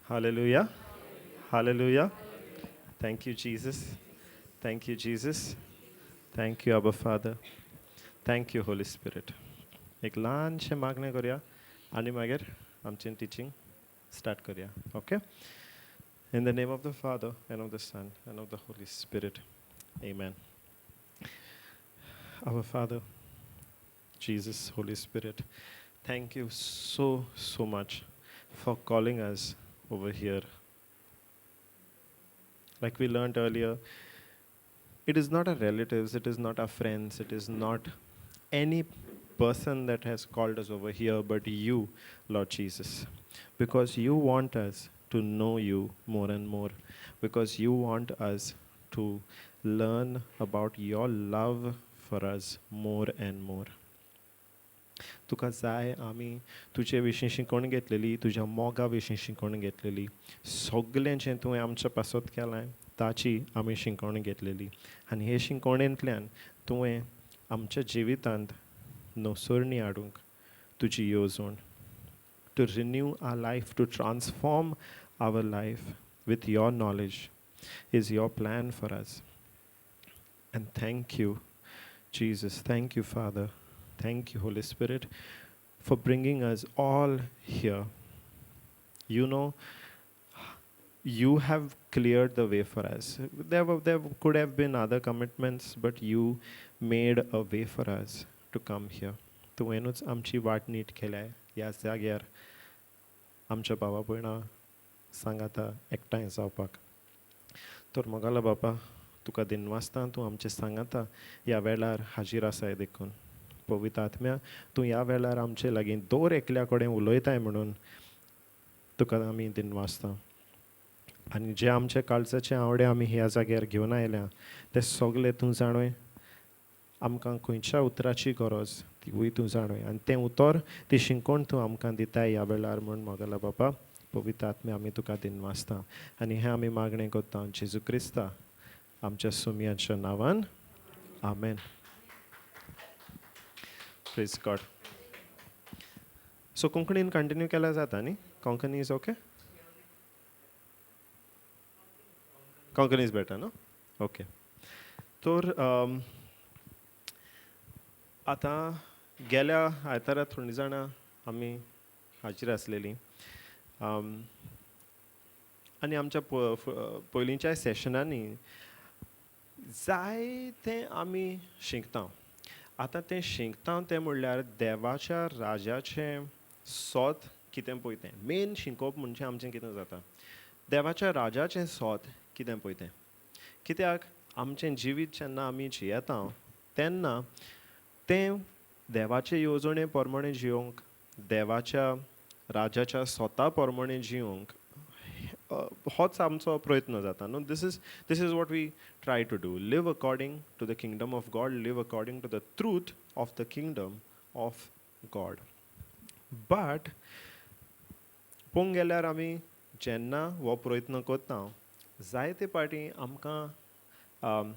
Hallelujah. Hallelujah. Thank you, Jesus. Thank you, Jesus. Thank you, Abba Father. Thank you, Holy Spirit. एक ल्हानशें मागणें करुया आनी मागीर आमचें टिचींग स्टार्ट करुया. Okay? In the name of the Father, and of the Son, and of the Holy Spirit. Amen. Our Father, Jesus, Holy Spirit, thank you so much for calling us over here. Like we learned earlier, it is not our relatives, it is not our friends, it is not any person that has called us over here, but you, Lord Jesus. Because you want us to know you more and more. Because you want us to learn about your love for us more and more. तुका जाय आमी तुजे विशीं शिकवण घेतलेली, तुज्या मोगा विशीं शिकवण घेतलेली, सगळें जें तुवें आमच्या पासत केलां ताची आमी शिकवण घेतलेली. आनी हे शिकवणेंतल्यान तुवें आमच्या जिवितांत नवसरणी हाडूंक तुजी येवजण, to renew our life, to transform our life with your knowledge is your plan for us. And thank you, Jesus. Thank you, Father. Thank you, Holy Spirit, for bringing us all here. You know, you have cleared the way for us. There could have been other commitments, but you made a way for us to come here. तुवेंनूच आमची वाट NEET केल्या ह्या जाग्यार आमच्या भावा भयणां सांगाता एकठांय जावपाक. तर मोगाला बापा तुका दिनवासता तूं आमचे सांगाता ह्या वेळार हाजीर आसाय देखून. पवित्र आत्म्या तूं ह्या वेळार आमचे लागीं दर एकल्या कडेन उलयताय म्हणून तुका आमी दिनवासता. आनी जे आमचे काळजाचे आवडे आमी ह्या जाग्यार घेवन आयल्या ते सगळे तूं जाणय. आमकां खंयच्या उतराची गरज तिवूय तूं जाणय आनी तें उतर ती शिंकोण तूं आमकां दिताय ह्या वेळार म्हूण मोगला बापा पवित्र आत्मे आमी तुका दिनवासता. आनी हें आमी मागणें करता जेजू क्रिस्ता आमच्या सुमयाच्या नांवान. आमेन. Praise God. सो कोंकणीन कंटिन्यू केल्यार जाता न्ही? Konkani is okay? Konkani is better न्हू? ओके. तर आतां गेल्या आयतारा थोडीं जाणां आमी हाजीर आसलेलीं आनी आमच्या पयलींच्या सेशनांनी जायतें आमी शिकता. आतां तें शिकता तें म्हणल्यार देवाच्या राजाचें सोत कितें पळय तें मेन शिकोवप म्हणजे आमचें कितें जाता देवाच्या राजाचें सोत कितें पळय तें. कित्याक आमचें जिवीत जेन्ना आमी जियेता तेन्ना तें देवाचे येवजणे प्रमाणें जियोंक देवाच्या राजाच्या सोता प्रमाणें जियोंक होच आमचो प्रयत्न जाता न्हू. This is what we try to do. Live according to the kingdom of God, live according to the truth of the kingdom of God. But पळोवंक गेल्यार आमी जेन्ना हो प्रयत्न करता जायते पाटी आमकां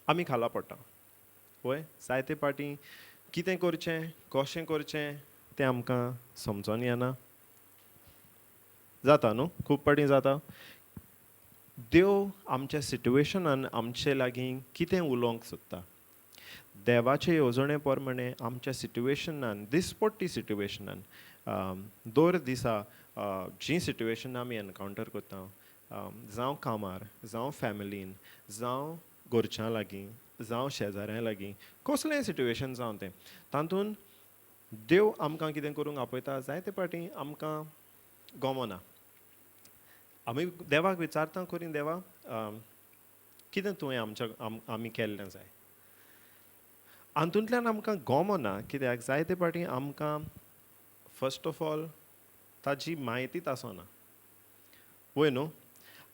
आमी खाला पडटा पळय. जायते पाटी कितें करचें कशें करचें तें आमकां समजोन येना. जाता न्हू? खूब पाटी जाता. देव आमच्या सिट्युएशनान आमचे लागीं कितें उलोवंक सोदता देवाचे येवजणे प्रमाणें आमच्या सिट्युएशनान दिसपट्टी सिट्युएशनान दर दिसा जीं सिट्युएशनां आमी एनकावंटर करता जावं कामार जावं फॅमिलीन जावं घरच्यां लागीं जावं शेजाऱ्यां लागीं कसलेंय सिट्युएशन जावं तें तातूंत देव आमकां कितें करूंक आपयता जायते पाटी आमकां गमना. आमी देवाक विचारता खरी देवा कितें तुवें आमी केल्लें जाय. हातूंतल्यान आमकां गमना कित्याक जायते पाटी आमकां फस्ट ऑफ ऑल ताची म्हायतीच आसना वय न्हू.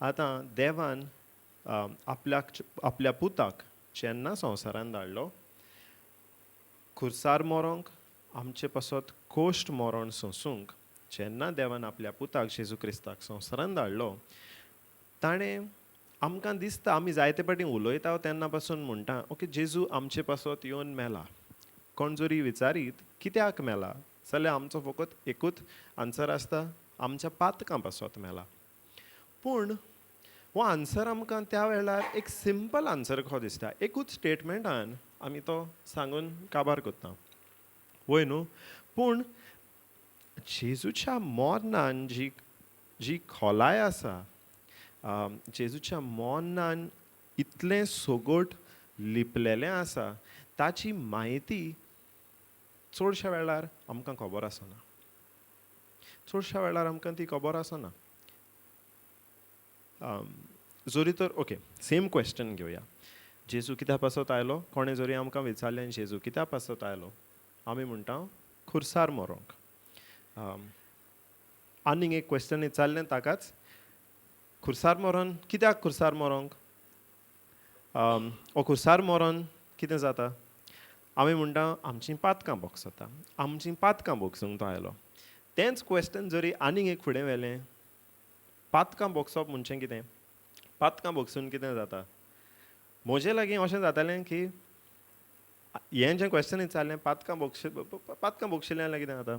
आतां देवान आपल्या पुताक जेन्ना संवसारान धाडलो खुर्सार मरोंक आमचे पासत कोश्ट मरण सोंसूंक जेन्ना देवान आपल्या पुताक जेजू क्रिस्ताक संवसारान धाडलो ताणें आमकां दिसता आमी जायते पाटी उलयता तेन्ना पासून म्हणटा ओके जेजू आमचे पासत येवन मेला. कोण जरी विचारीत कित्याक मेला जाल्यार आमचो फकत एकूच आन्सर आसता आमच्या पातकां पासत मेला. पूण हो आन्सर आमकां त्या वेळार एक सिंपल आन्सर कसो दिसता, एकूच स्टेटमेंटान आमी तो सांगून काबार करता, वय न्हू. पूण जेजूच्या मोर्नान जी जी खोलाय आसा, जेजूच्या मोर्नान इतलें सोगोट लिपलेलें आसा, ताची म्हायती चडश्या वेळार आमकां खबर आसना. चडश्या वेळार आमकां ती खबर आसना. जोरी तर ओके, सेम क्वेश्चन घेवया. जेजू कित्याक पासत आयलो? कोणें जरी आमकां विचारलें जेजू कित्याक पासत आयलो, आमी म्हणटा खुर्सार मरोंक. आनीक एक क्वेश्चन विचारलें ताकाच, खुर्सार मरोन कित्याक खुर्सार मरोंक? ओ खुर्सार मरोन कितें जाता? आमी म्हणटा आमचीं पातकां बोगसता, आमचीं पातकां बोगसूंक तो आयलो. तेंच क्वेश्चन जरी आनीक एक फुडें व्हेलें, पातकां बोगसप म्हणचें कितें? पातकां बोगसून कितें जाता? म्हजे लागीं अशें जातालें की हें जें क्वेश्चन विचारलें, पातकां बोगशिल्लें जाल्यार कितें जाता?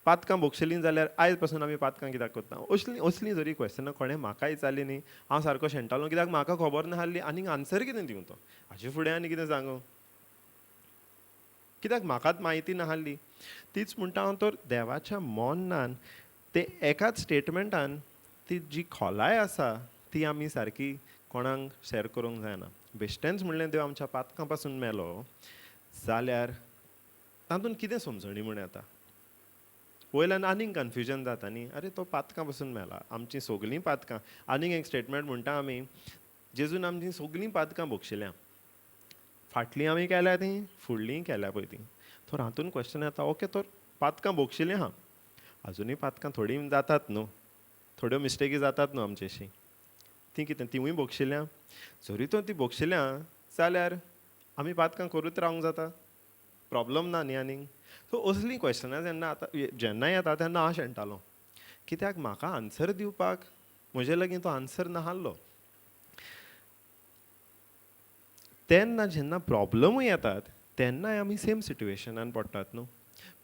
पातकां बोगशिल्लीं जाल्यार आयज पासून आमी पातकां कित्याक करता? असलीं जरी क्वेश्चनां कोणें म्हाका विचारलीं न्ही, हांव सारको शेणटालों, कित्याक म्हाका खबर नाहली आनीक आन्सर कितें दिवं तो. हाचे फुडें आनी कितें सांगूं? कित्याक म्हाकाच म्हायती नाहली. तीच म्हणटा हांव तर देवाच्या मोर्नान ते एकाच स्टेटमेंटान ती जी खोलाय आसा ती आमी सारकी कोणाक शेअर करूंक जायना. बेश्टेंच म्हणलें देव आमच्या पातकां पासून मेलो जाल्यार तातूंत कितें समजणी म्हूण येता? वयल्यान आनीक कन्फ्युजन जाता न्ही, अरे तो पातकां पासून मेला, आमचीं सगलीं पातकां. आनीक एक स्टेटमेंट म्हणटा आमी, जेजून आमचीं सगलीं पातकां बोगशिल्ल्या. फाटलीं आमी केल्या तीं, फुडलीं केल्या पळय तीं. तर हातून क्वेश्चन येता, ओके तर पातकां बोगशिल्लीं आहा, आजुनूय पातकां थोडीं जातात न्हू, थोड्यो मिस्टेकी जातात न्हू आमचेशी. ती कितें तिवूय बोगशिल्ल्या? जरी तर ती बोगशिल्ल्या जाल्यार आमी पातकां करूच रावंक जाता, प्रॉब्लम ना न्ही आनीक. सो असलीं क्वेश्चनां जेन्ना येता तेन्ना हांव शेणटालों, कित्याक म्हाका आन्सर दिवपाक म्हजे लागीं तो आन्सर नाहल्लो. तेन्ना जेन्ना प्रॉब्लमूय येतात तेन्नाय आमी सेम सिट्युएशनान पडटात न्हू.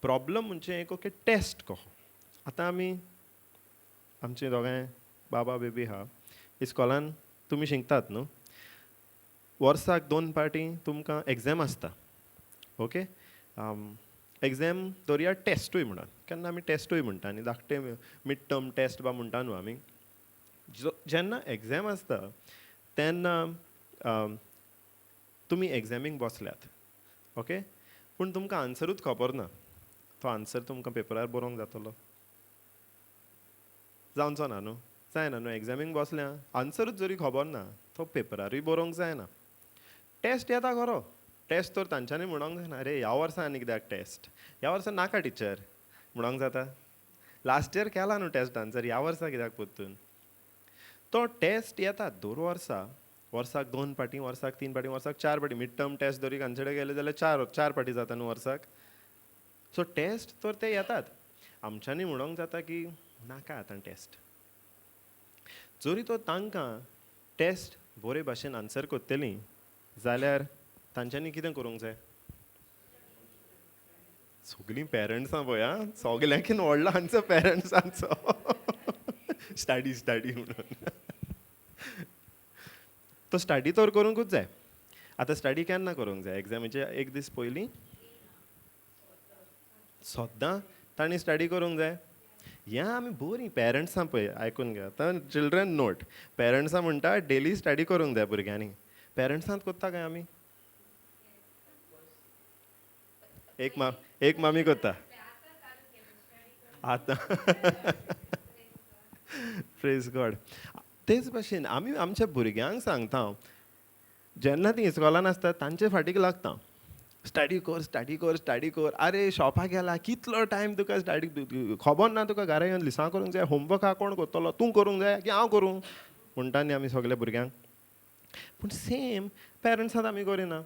प्रॉब्लम म्हणजे एक ओके टेस्ट कहो. आतां आमी आमचे दोगांय बाबा बेबी आहा, इस्कॉलान तुमी शिकतात न्हू. वर्साक 2 पाटी तुमकां एग्जाम आसता, ओके. एग्जाम धरया टेस्टूय म्हणून, केन्ना आमी टेस्टूय म्हणटा न्ही, धाकटे मिड टर्म टेस्ट बा म्हणटा न्हू आमी. जेन्ना एग्जाम आसता तेन्ना तुमी एग्जामीक बसल्यात, ओके. पूण तुमकां आन्सरूच खबर ना, तो आन्सर तुमकां पेपरार बरोवंक जातलो? जावचो ना न्हू, जायना न्हू. एग्जामीक बसल्या आन्सरूच जरी खबर ना, तो पेपरारूय बरोवंक जायना. टेस्ट येता खरो, टेस्ट तर तांच्यांनी म्हणोंक जायना, अरे ह्या वर्सा आनी कित्याक टेस्ट, ह्या वर्सा नाका टिचर म्हणोंक जाता. लास्ट इयर केला न्हू टेस्ट आन्सर, ह्या वर्सा कित्याक परतून? तो टेस्ट येता दर वर्सा, वर्साक 2 पाटी, वर्साक 3 पाटी, वर्साक 4 पाटी. मिड टर्म टेस्ट जरी कन्सिडर केले जाल्यार 4 पाटी जाता न्हू वर्साक. सो टेस्ट तर ते येतात. आमच्यांनी म्हणोंक जाता की नाका आतां टेस्ट. जरी तो तांकां टेस्ट बरे भाशेन आन्सर कोत्तेलीं जाल्यार तांच्यांनी कितें करूंक जाय? सगलीं पेरंट्सां पळय आं, सगल्यांकीन व्हडलो आन्सर पेरंट्सांचो. स्टडी म्हणून. तो स्टडी तर करूंकूच जाय. आतां स्टडी केन्ना करूंक जाय? एग्जामीचे एक दीस पयलीं सद्दां तांणी स्टडी करूंक जाय. हें आमी बरीं पेरंट्सां पळय आयकून घेया. आतां चिल्ड्रन नोट, पेरंट्सां म्हणटा डेली स्टडी करूंक जाय भुरग्यांनी. पेरंट्सांत कोत्ता काय आमी? एक मामी कोत्ता आतां. Praise God. तेच भाशेन आमी आमच्या भुरग्यांक सांगता, जेन्ना तीं इस्कॉलान आसतात तांचे फाटीक लागता, स्टडी कर. आरे शॉपाक गेला, कितलो टायम तुका स्टडी, खबर ना तुका घरा येवन लिसां करूंक जाय, होमवर्क हा कोण करतलो, तूं करूंक जाय की हांव करूं म्हणटा न्ही आमी सगल्या भुरग्यांक. पूण सेम पेरंट्सांत आमी करिना.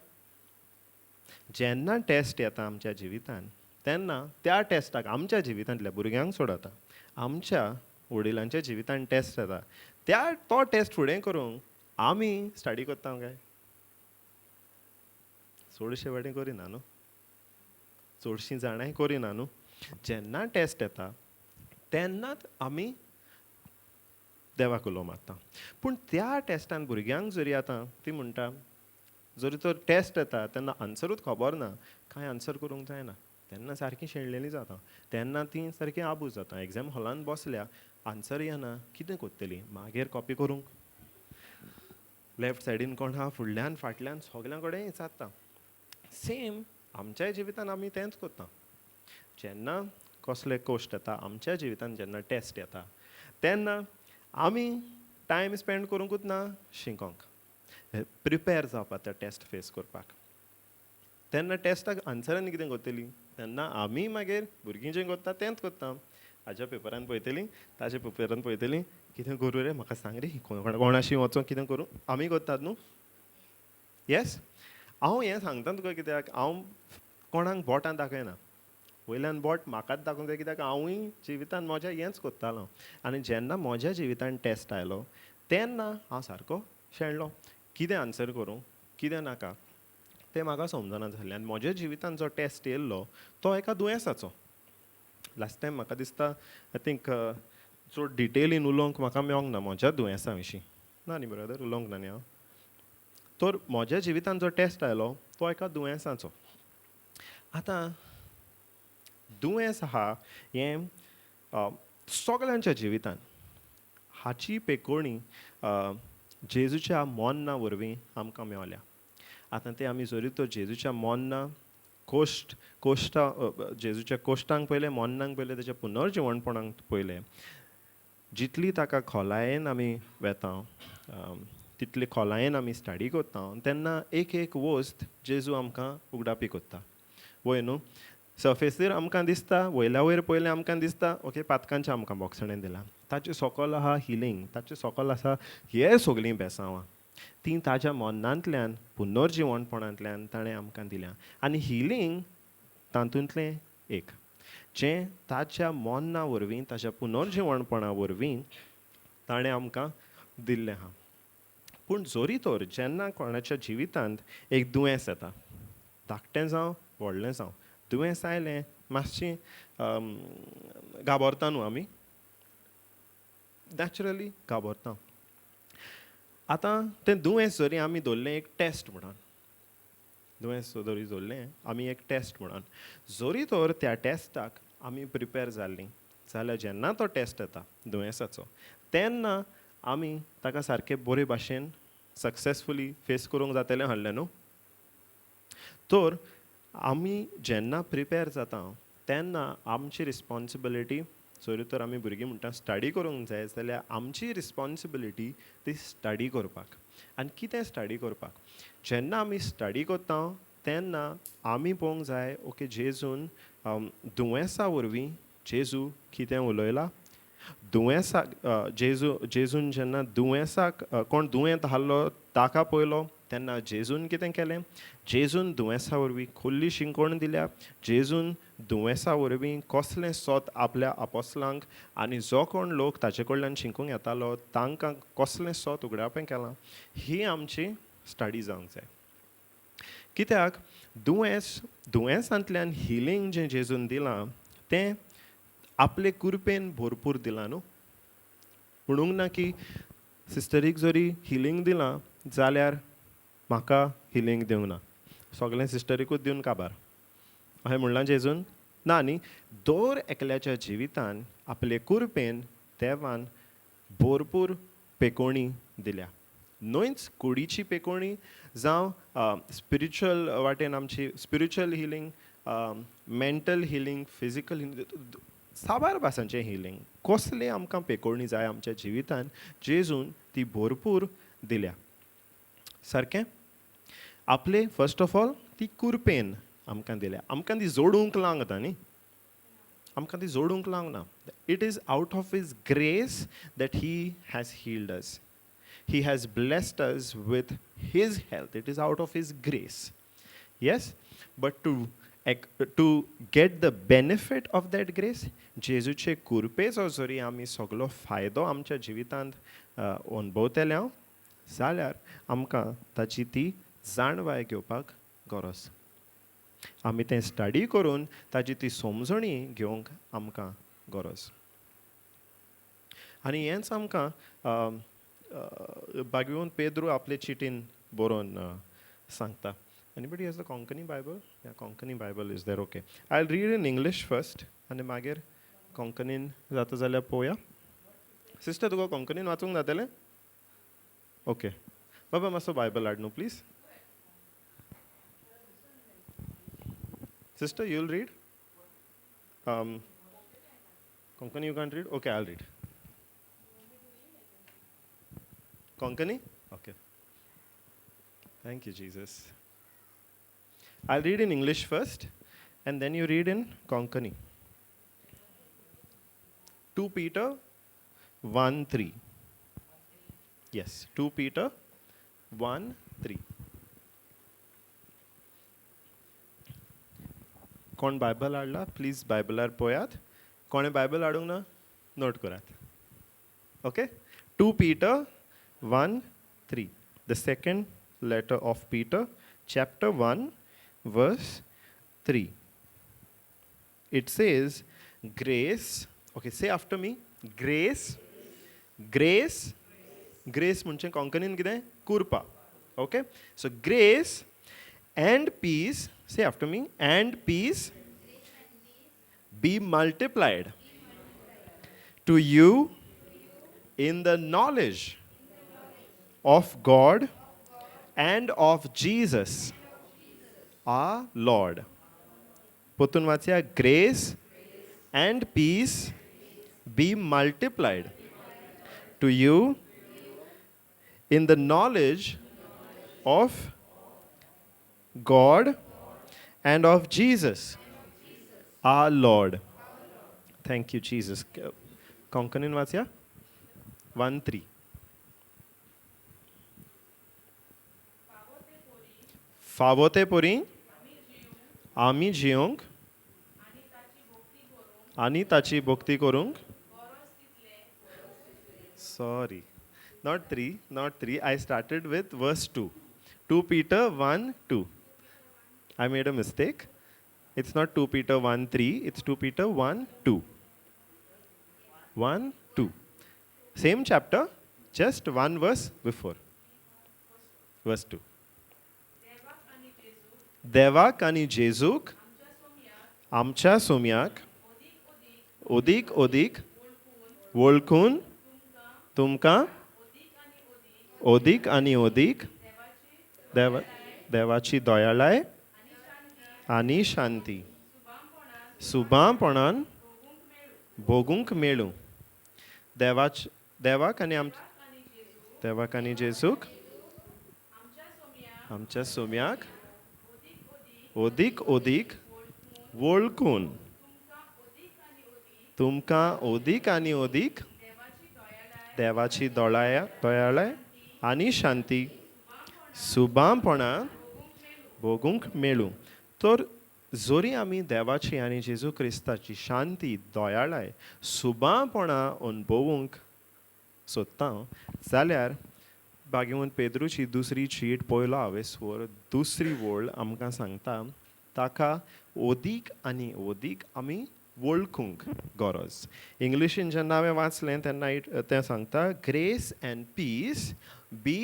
जेन्ना टेस्ट येता आमच्या जिवितान तेन्ना त्या टेस्टाक आमच्या जिवितांतल्या भुरग्यांक सोडाता, आमच्या वडिलांच्या जिवितान टेस्ट येता, तो टेस्ट फुडें करूंक आमी स्टडी करता काय? चडशे वाटेन करिना न्हू, चडशीं जाणांय करिना न्हू. जेन्ना टेस्ट येता तेन्नाच आमी देवाक उलो मारता. पूण त्या टेस्टान भुरग्यांक जरी आतां ती म्हणटा जरी तर टेस्ट येता तेन्ना आन्सरूच खबर ना, कांय आन्सर करूंक जायना. तेन्ना सारकीं शेणलेलीं जाता. तेन्ना तीं सारकीं आबूज जाता. एग्जाम हॉलान बसल्या, आन्सर येना, कितें कोत्तलीं? मागीर कॉपी करूंक. लेफ्ट सायडीन कोण आहा, फुडल्यान फाटल्यान सगल्या कडेन विचारता. सेम आमच्याय जिवितान आमी तेंच कोत्ता. जेन्ना कसले कोश्ट येता आमच्या जिवितान, जेन्ना टेस्ट येता तेन्ना आमी टायम स्पेंड करूंकूच ना शिकोंक, प्रिपेर जावपाक त्या टेस्ट फेस करपाक. तेन्ना टेस्टाक आन्सरांनी कितें कोत्तलीं तेन्ना आमी मागीर भुरगीं जें कोत्ता तेंच कोत्ता. हाज्या पेपरान पळयतलीं, ताज्या पेपरान पळयतलीं, कितें करूं रे, म्हाका सांग रे, कोणाशी वचूं, कितें करूं, आमी कोत्तात न्हू. येस, हांव हें सांगता तुका कित्याक हांव कोणाक बोटां दाखयना. वयल्यान बोट म्हाकाच दाखोवंक जाय, कित्याक हांवूय जिवितान म्हज्या हेंच कोत्तालो. आनी जेन्ना म्हज्या जिवितान टेस्ट आयलो तेन्ना हांव सारको शेणलो. कितें आन्सर करूं, कितें नाका तें म्हाका समजना जालें. आनी म्हज्या जिवितान जो टेस्ट येयल्लो तो एका दुयेंसाचो. लास्ट टायम म्हाका दिसता आय थिंक चड डिटेलीन उलोवंक म्हाका मेळोंक ना म्हज्या दुयेंसा विशीं. ना न्ही ब्रदर, उलोवंक ना न्ही हांव. तर म्हज्या जिवितान जो टेस्ट आयलो तो एका दुयेंसाचो. आतां दुयेंस आहा हें सगल्यांच्या जिवितान. हाची पेकोवणी जेजूच्या मोन्ना वरवीं आमकां मेवल्या. आतां तें आमी जरी तर जेजूच्या मोन्ना जेजूच्या कोश्टांक पयलें, मोन्नांक पयलें, तेच्या पुनर्जिवणपणांक पयलें, जितली ताका खोलायेन आमी वेता, तितले खोलायेन आमी स्टडी कोत्ता, तेन्ना एक एक वस्त जेजू आमकां उगडापी कोत्ता. वय न्हू, सर्फेसीर आमकां दिसता, वयल्या वयर पयलें आमकां दिसता ओके पातकांचें आमकां बॉक्सणें दिलां. ताचे सकयल आहा हिलींग, ताचे सकयल आसा हे सगलीं बेसांवां. तीं ताज्या मोन्नांतल्यान, पुनर्जिवणपणांतल्यान ताणें आमकां दिल्यां. आनी हिलींग तातूंतलें एक जें ताच्या मोन्ना वरवीं, ताच्या पुनर्जिवणपणा वरवीं ताणें आमकां दिल्लें आहा. पूण जोरी तर जेन्ना कोणाच्या जिवितांत एक दुयेंस येता, धाकटें जावं व्हडलें जावं, दुयेंस आयलें मातशीं घाबरता न्हू आमी, नॅचरली घाबरता. आतां तें दुयेंस जरी आमी धरलें एक टेस्ट म्हणून, दुयेंस जरी धरलें आमी एक टेस्ट म्हणून, जरी तर त्या टेस्टाक आमी प्रिपेर जाल्लीं जाल्यार जेन्ना तो टेस्ट येता दुयेंसाचो तेन्ना आमी ताका सारके बरे भाशेन सक्सेसफुली फेस करूंक जातलें आहलें न्हू. तर आमी जेन्ना प्रिपेर जाता तेन्ना आमची रिस्पॉन्सिबिलिटी, जरी तर आमी भुरगीं म्हणटा स्टडी करूंक जाय जाल्यार आमची रिस्पॉन्सिबिलिटी ती स्टडी करपाक. आनी कितें स्टडी करपाक, जेन्ना आमी स्टडी कोत्ता तेन्ना आमी पळोवंक जाय ओके जेजून दुयेंसा वरवीं जेजू कितें उलयलां. दुयेंसाक जेजून जेन्ना दुयेंसाक कोण दुयेंत आहलो ताका पळयलो तेन्ना जेजून कितें केलें, जेजून दुयेंसा वरवीं खुल्ली शिंकोण दिल्या. जेजून दुयेंसा वरवीं कसलें सोत आपल्या आपोस्लांक आनी जो कोण लोक ताचे कडल्यान शिकूंक येतालो तांकां कसलें सोत उगडापें केलां, ही आमची स्टडी जावंक जाय. कित्याक दुयेंसांतल्यान हिलींग जें जेजून दिलां तें आपले कृपेन भरपूर दिलां न्हू. म्हणूंक ना की सिस्टरीक जरी हिलींग दिलां जाल्यार म्हाका हिलींग दिवं ना, सगलें सिस्टरीकूच दिवन काबार अशें म्हणलां जेजून. ना न्ही, दर एकल्याच्या जिवितान आपले कृपेन देवान भरपूर पेकोवणी दिल्या. न्हूच कुडीची पेकोवणी जावं स्पिरिच्युअल वाटेन आमची spiritual healing, mental healing, physical healing, साबार भासांचें हिलींग, कसली आमकां पेकोवणी जाय आमच्या जिवितान जेजून ती भरपूर दिल्या. सारकें, आपले फर्स्ट ऑफ ऑल ती कुरपेन आमकां दिल्या. आमकां ती जोडूंक लावंक न्ही, आमकां ती जोडूंक लावंक ना. It is out of his grace that he has healed us. He has blessed us with his health. It is out of his grace. Yes, but to get the benefit of that grace, जेजूचे कुरपेचो जरी आमी सगलो फायदो आमच्या जिवितांत अणभवतले जाल्यार आमकां ताची ती जाणवाय घेवपाक गरज. आमी तें स्टडी करून ताची ती समजणी घेवंक आमकां गरज. आनी हेंच आमकां बागवेन पेद्रू आपले चिटीन बरोवन सांगता. Anybody has the Konkani Bible? Yeah, Konkani Bible is there, okay. I'll read in English first, आनी मागीर कोंकणीन जाता जाल्यार पळोवया. सिस्टर तुका कोंकणीन वाचूंक जातलें? ओके. बाबा मातसो बायबल हाड न्हू please. Sister, you'll read? Konkani you can't read? Okay, I'll read. Konkani? Okay. Thank you, Jesus. I'll read in English first, and then you read in Konkani. 2 Peter 1:3. Yes, 2 Peter 1:3. कोण Bible हाडला please बायबलार पळयात. कोणें Bible हाडूंक ना note Karat. Okay. 2 Peter 1:3. The second letter of Peter, chapter 1, verse 3. It says, grace. Okay, say after me. Grace. Grace. Grace म्हणजे कोंकणीन कितें? कृपा. Okay. So grace and peace. Say after me. And peace be multiplied to you in the knowledge of God and of Jesus our Lord. Potun vatsya, grace and peace be multiplied to you in the knowledge of God and of Jesus our Lord. Thank you, Jesus. Konkanin vatsya 1:3. फावोते पोरी आमी जियोंक आनी ताची भक्ती करूंक. Sorry, not 3. I started with verse 2. 2 Peter 1:2. I made a mistake. It's not 2 Peter 1:3. It's 2 Peter 1:2. 1:2. Same chapter, just one verse before. Verse 2. देवाक आनी जेजूक आमच्या सोम्याक ओदीक ओदीक वळखून तुमकां ओदीक आनी ओदीक देवाची दयाळाय आनी शांती सुभापणान भोगूंक मेळूं. देवाक आनी जेजूक आमच्या सोम्याक ओदीक ओदीक वळखून तुमकां ओदीक आनी ओदीक देवाची दयाळाय आनी शांती सुभापणा भोगूंक मेळूं. तर जोरी आमी देवाची आनी जेजू क्रिस्ताची शांती दयाळाय सुभापणा अनुभवूंक सोदता जाल्यार बागेवन पेद्रूची दुसरी चीट पयलो हांवें स्वर दुसरी वळ आमकां सांगता ताका ओदीक आनी ओदीक आमी वळखूंक गरज. इंग्लिशीन जेन्ना हांवें वाचलें तेन्ना तें सांगता grace and peace be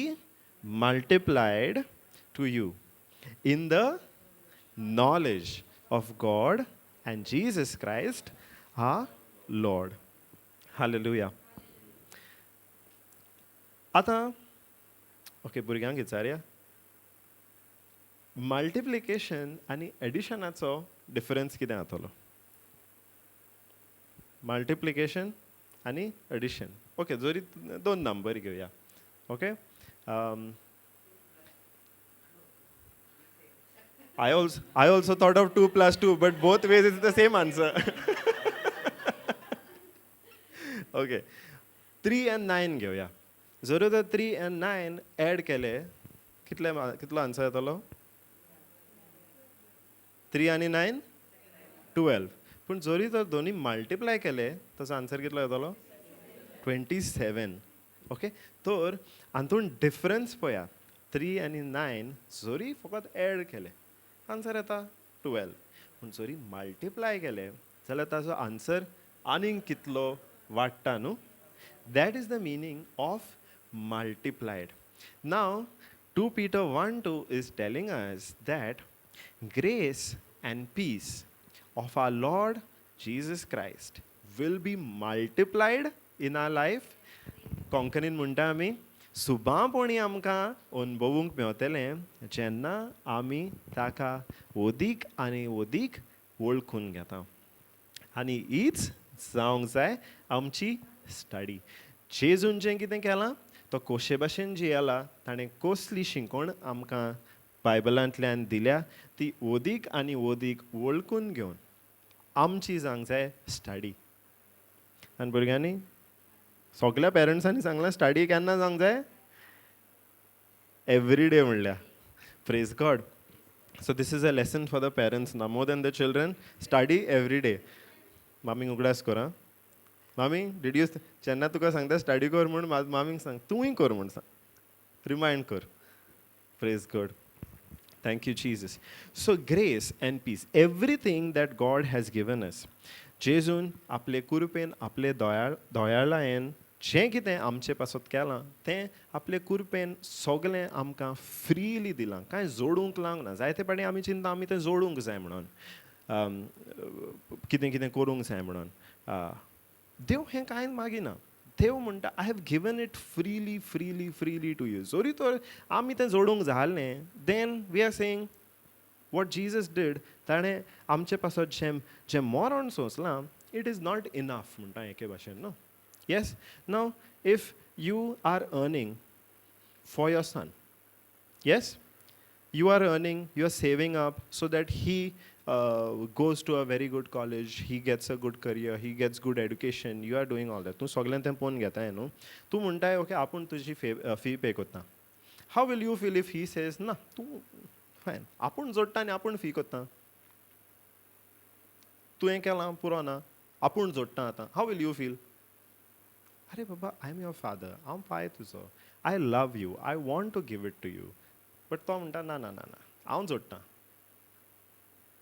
multiplied to you in the knowledge of God and Jesus Christ our Lord. Hallelujah. आता ओके भुरग्यांक विचारया मल्टिप्लिकेशन आनी एडिशनाचो डिफरन्स कितें जातलो. मल्टिप्लिकेशन आनी एडिशन. ओके जोरी 2 नंबर घेवया. Okay. I also thought of 2 + 2, but both ways it's the same answer. Okay. 3 and 9 घेवया. जर तर 3 and 9 ऍड केले कितलो आन्सर येतलो. 3 आणि 9 12. पूण जरी तर दोन्ही मल्टिप्लाय केले तसो आन्सर कितलो येतलो 27. ओके. तर हातून डिफरन्स पळया. 3 आणि 9 जरी फकत ऍड केले आन्सर येता 12. पूण जरी मल्टिप्लाय केले जाल्यार ताचो आन्सर आनीक कितलो वाडटा न्हू. That is the meaning of multiplied. Now, 2 Peter 1 2 is telling us that grace and peace of our Lord Jesus Christ will be multiplied in our life. कोंकणीन म्हणटा आमी सुबांपणी आमकां अनुभवूंक मेवतलें जेन्ना आमी ताका ओदीक आनी ओदीक वळखून घेता. आनी हीच जावंक जाय आमची स्टडी. जेजून जें कितें केलां तो कोशे भाशेन जियेला, ताणें कसली शिकवण आमकां बायबलांतल्यान दिल्या ती ओदीक आनी ओदीक वळखून घेवन आमची जावंक जाय स्टडी. आनी भुरग्यांनी सगल्या पेरंट्सांनी सांगलां स्टडी केन्ना जावंक जाय? एवरी डे म्हणल्या. Praise God. So this is a lesson for the parents now, more than the children. Study every day. मामीक उगडास कर आं. मामी डीड यू जेन्ना तुका सांगता स्टडी कर म्हूण मामीक सांग तूंय कर म्हूण सांग. रिमायंड कर. Praise God. Thank you, Jesus. So grace and peace, everything that God has given us. जेजून आपले कुरपेन आपले दोयाळायेन जें कितें आमचे पासत केलां तें आपले कुरपेन सगलें आमकां फ्रीली दिलां. कांय जोडूंक लावंक ना. जायते पाटी आमी चिंता आमी तें जोडूंक जाय म्हणून, कितें कितें करूंक जाय म्हणून. देव हें कांय मागिना. देव म्हणटा I have given it freely freely freely to you. जोरी तर आमी तें जोडूंक जालें then we are saying what Jesus did. ताणें आमचे पासत जें मरण सोंसलां इट इज नॉट इनफ म्हणटा एके भाशेन न्हू. Yes. Now if you are earning for your son, yes, you are earning, you are saving up so that he goes to a very good college, he gets a good career, he gets good education, you are doing all that. तूं सगळें तें पोवन घेताय न्हू. तूं म्हणटाय okay आपूण तुजी fee पे कोत्ता. How will you feel if he says ना तूं फायन आपूण जोडटा आनी आपूण फी कोत्ता. तुवें केलां पुरो ना आपूण जोडटा आतां. How will you feel? अरे बाबा आय एम युअर फादर, हांव पाय तुजो, I love you, I want to give it to you. But तो म्हणटा ना ना ना ना हांव जोडटां.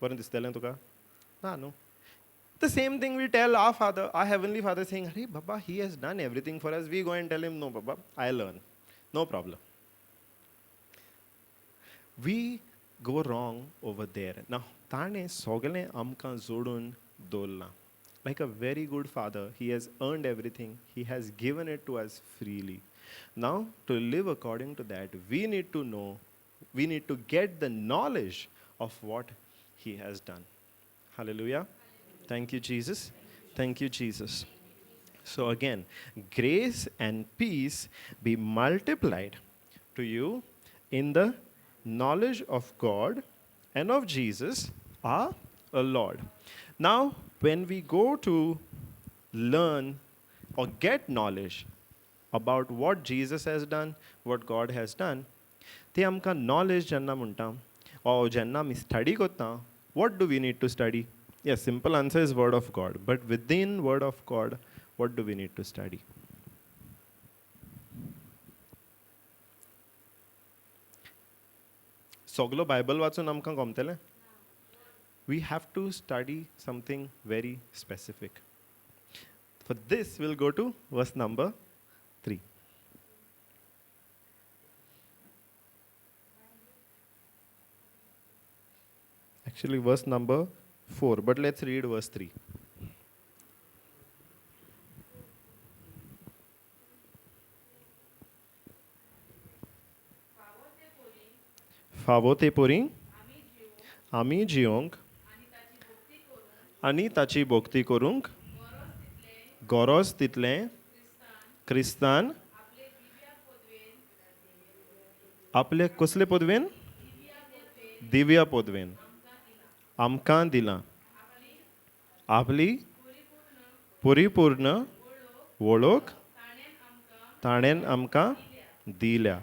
बरें दिसतलें तुका? ना न्हू. The same thing we tell our father, our heavenly father, saying अरे बाबा he has done everything for us. We go and tell him no बाबा I learn, no problem. We go wrong over there. ना ताणें सगलें आमकां जोडून दवरलां. Like a very good father, he has earned everything. He has given it to us freely. Now, to live according to that, we need to know, we need to get the knowledge of what he has done. Hallelujah. Thank you, Jesus. Thank you, Jesus. So again, grace and peace be multiplied to you in the knowledge of God and of Jesus, our Lord. Now, when we go to learn or get knowledge about what Jesus has done, what God has done, ते आमकां knowledge जेन्ना म्हणटा or जेन्ना आमी study कोत्ता, what do we need to study? Yes, simple answer is word of God. But within word of God, what do we need to study? सगलो Bible वाचून आमकां गमतलें? We have to study something very specific. For this, we'll go to verse number 3. Actually, verse number 4, but let's read verse 3. फावो ते पोरी आमी जियोंक आनी ताची भोक्ती करूंक गरज तितलें क्रिस्तान आपले कसले पदवेन? दिव्य पदवेन आमकां दिलां. आपली परिपूर्ण वळख ताणेन आमकां दिल्या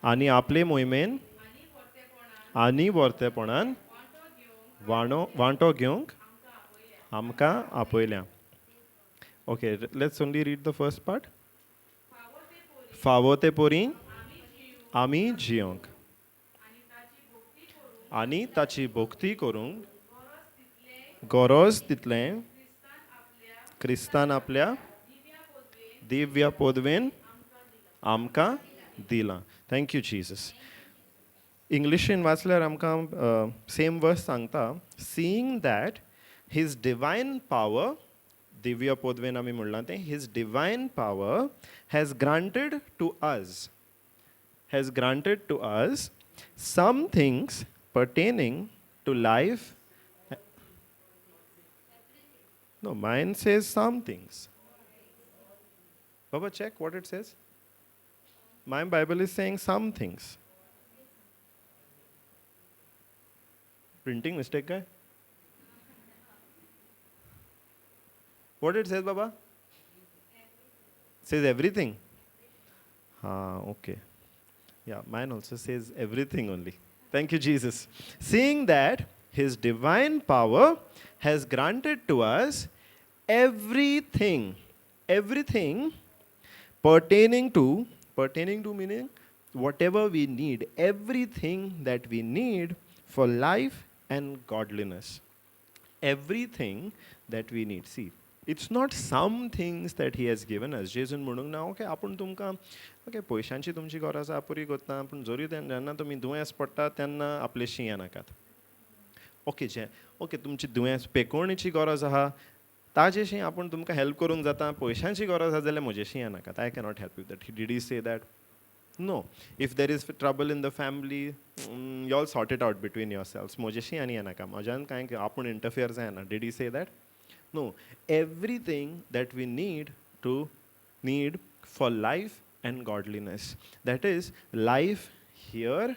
आनी आपले मोहिमेन आनी वर्तेपणान वांटो घेवंक आमकां आपयल्या. Okay, let's only read the first part. फावो ते पोरी आमी जियोंक आनी ताची भोक्ती करूंक गरज तितलें क्रिस्तान आपल्या Divya podven amka dila. Thank you, Jesus. Englishin वाचल्यार आमकां same verse सांगता, seeing that his divine power, Divya पदवेन आमी म्हणलां तें, his divine power has granted to us some things pertaining to life. No, mine says some things. Baba, check what it says. My Bible is saying some things. Printing mistake guy? What it says, Baba? It says everything. Okay. Yeah, mine also says everything only. Thank you, Jesus. Seeing that his divine power has granted to us everything pertaining to meaning whatever we need, everything that we need for life and godliness. Everything that we need. See, it's not some things that he has given us. जेजून म्हणूंक ना okay आपूण तुमकां okay पयशांची तुमची गरज आसा पुरी करता पूण जरी जेन्ना तुमी दुयेंस पडटा तेन्ना आपलेशी येनाकात. ओके तुमची दुयेंस पेकोवणेची गरज आहा ताजेशी आपूण तुमकां हेल्प करूंक जाता पयशांची गरज आसा जाल्यार म्हजेशी येनाकात. I cannot help you that. Did he say that? No. If there is trouble in the family, you all sort it out between yourselves. म्हजेशी आनी येनाका म्हज्यान कांय आपूण इंटरफियर जायना. Did he say that? No. Everything that we need for life and godliness. That is life here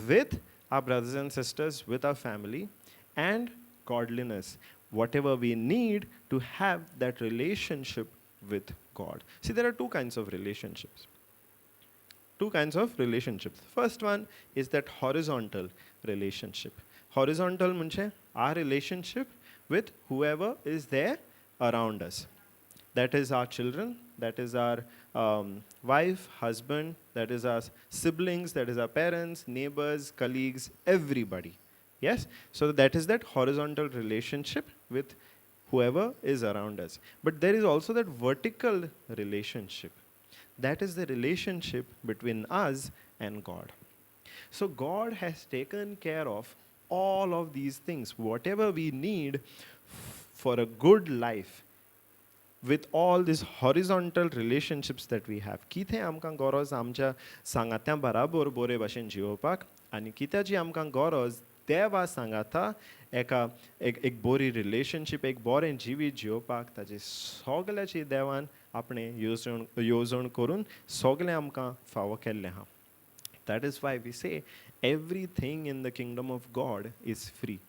with our brothers and sisters, with our family, and godliness. Whatever we need to have that relationship with God. See, there are two kinds of relationships. First one is that horizontal relationship. Horizontal means our relationship with whoever is there around us. That is our children, that is our wife, husband, that is our siblings, that is our parents, neighbors, colleagues, everybody. Yes? So that is that horizontal relationship with whoever is around us. But there is also that vertical relationship. That is the relationship between us and God. So God has taken care of all of these things, whatever we need for a good life, with all these horizontal relationships that we have. कितें आमकां गरज आमच्या सांगात्या बराबर बरे भाशेन जिवपाक आनी कित्याची आमकां गरज देवा सांगाता एक बरी रिलेशनशीप एक बरें जिवीत जिवपाक ताजे सगल्याची देवान आपणे येवजण करून सगलें आमकां फावो केल्लें आहा. That is why we say everything in the kingdom of God is free.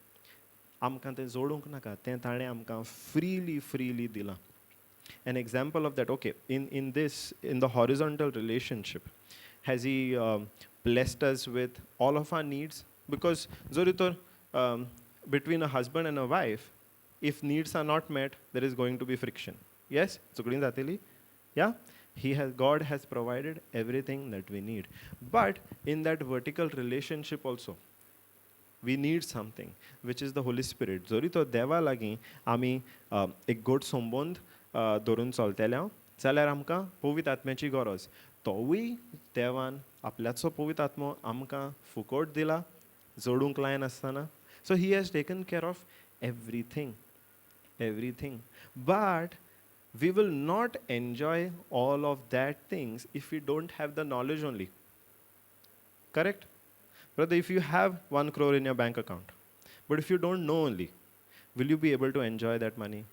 आमकां तें जोडूंक नाका, तें ताणें आमकां freely दिलां. An example of that, okay, in the horizontal relationship, has he blessed us with all of our needs? Because between a husband and a wife, if needs are not met, there is going to be friction. Yes? Yeah? God has provided everything that we need. But in that vertical relationship also, we need something, which is the Holy Spirit. Jori to deva lagi ami ek god sombond धरून चलतले जाल्यार आमकां पवित्र आत्म्याची गरज. तोवूय देवान आपल्याचो पवित्र आत्मो आमकां फुकट दिला जोडूंक लायन आसतना. So he has taken care of everything. But we will not enjoy all of that things if we don't have the knowledge only. Correct? Brother, if you have 1 crore in your bank account, but if you don't know only, will you be able to enjoy that money?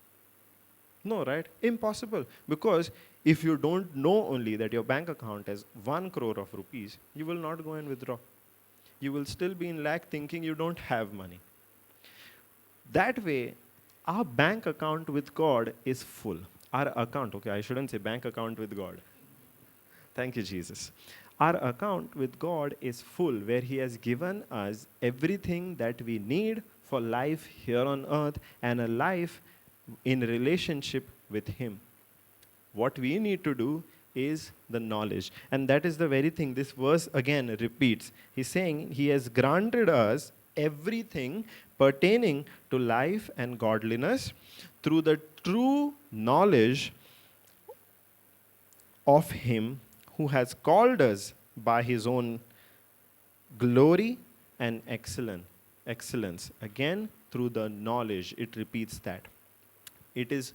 No, right? Impossible. Because if you don't know only that your bank account has 1 crore of rupees, you will not go and withdraw. You will still be in lack thinking you don't have money. That way, our bank account with God is full. Our account, okay, I shouldn't say bank account with God. Thank you, Jesus. Our account with God is full, where He has given us everything that we need for life here on earth and a life in relationship with Him. What we need to do is the knowledge. And that is the very thing this verse again repeats. He's saying He has granted us everything pertaining to life and godliness through the true knowledge of him who has called us by his own glory and excellence. Again, through the knowledge, it repeats that. It is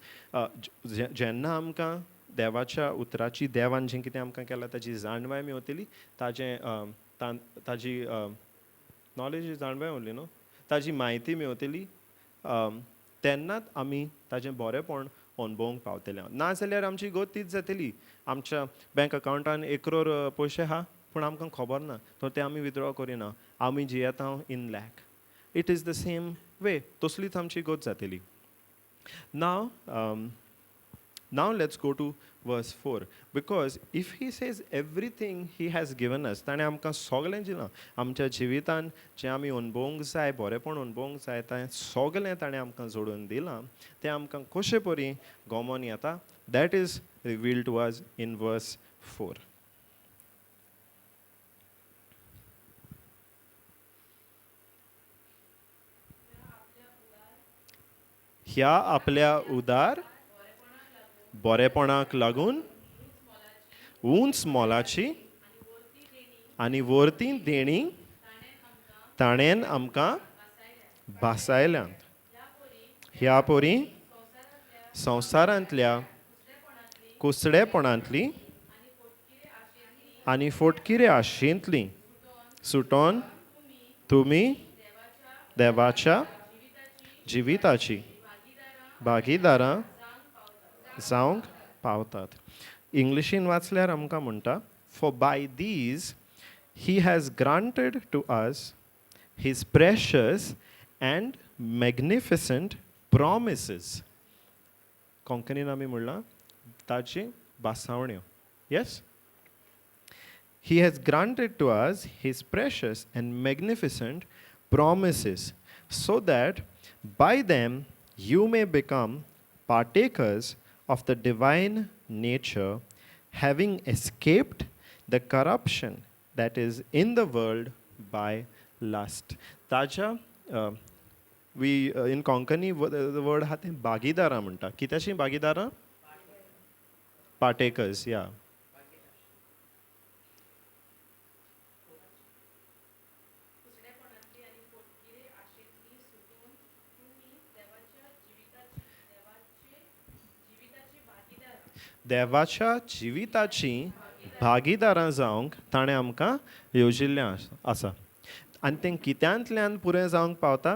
जेन्ना आमकां देवाच्या उतराची देवान जें कितें आमकां केलां ताची जाणवाय मेवतली, ताजी नॉलेज जाणवाय उरली न्हू, ताजी म्हायती मेवतली, तेन्नाच आमी ताजें बरेंपण अणभवूंक पावतले. नाजाल्यार आमची गोत तीच जातली, आमच्या बँक अकावंटान 1 crore पयशे आहा पूण आमकां खबर ना, तो ते आमी विथड्रॉ करिना, आमी जियेता in lack. It is the same way, तसलीच आमची गोत जातली. Now let's go to verse 4, because if he says everything he has given us, ताणें आमकां सगळें दिलां, आमच्या जिवितान जें आमी अणभवूंक जाय, बरेंपण अणभवूंक जाय, तें सगळें ताणें आमकां जोडून दिलां, तें आमकां कशें परी गमोन येता, that is revealed to us in verse 4. ह्या आपल्या उदार बरेपणाक लागून उंच मोलाची आनी वर्ती देणी ताणेन आमकां भासायल्यांत. ह्या पोरी संवसारांतल्या कुसडेपणांतली आनी फोटकिरे आशेंतली सुटोन तुमी देवाच्या जिविताची भागीदारां जावंक पावतात. इंग्लिशीन वाचल्यार आमकां म्हणटा, for by these he has granted to us his precious and magnificent promises. कोंकणीन आमी म्हणलां ताची बासावण्यो. Yes, he has granted to us his precious and magnificent promises so that by them you may become partakers of the divine nature, having escaped the corruption that is in the world by lust. Taja, we in Konkani the word hat bagidara म्हणटा. कित्याची bagidara? Partakers, yeah. देवाच्या जिविताची भागीदारां जावंक ताणें आमकां येवजिल्लें आसा. आनी तें कित्यांतल्यान पुरें जावंक पावता?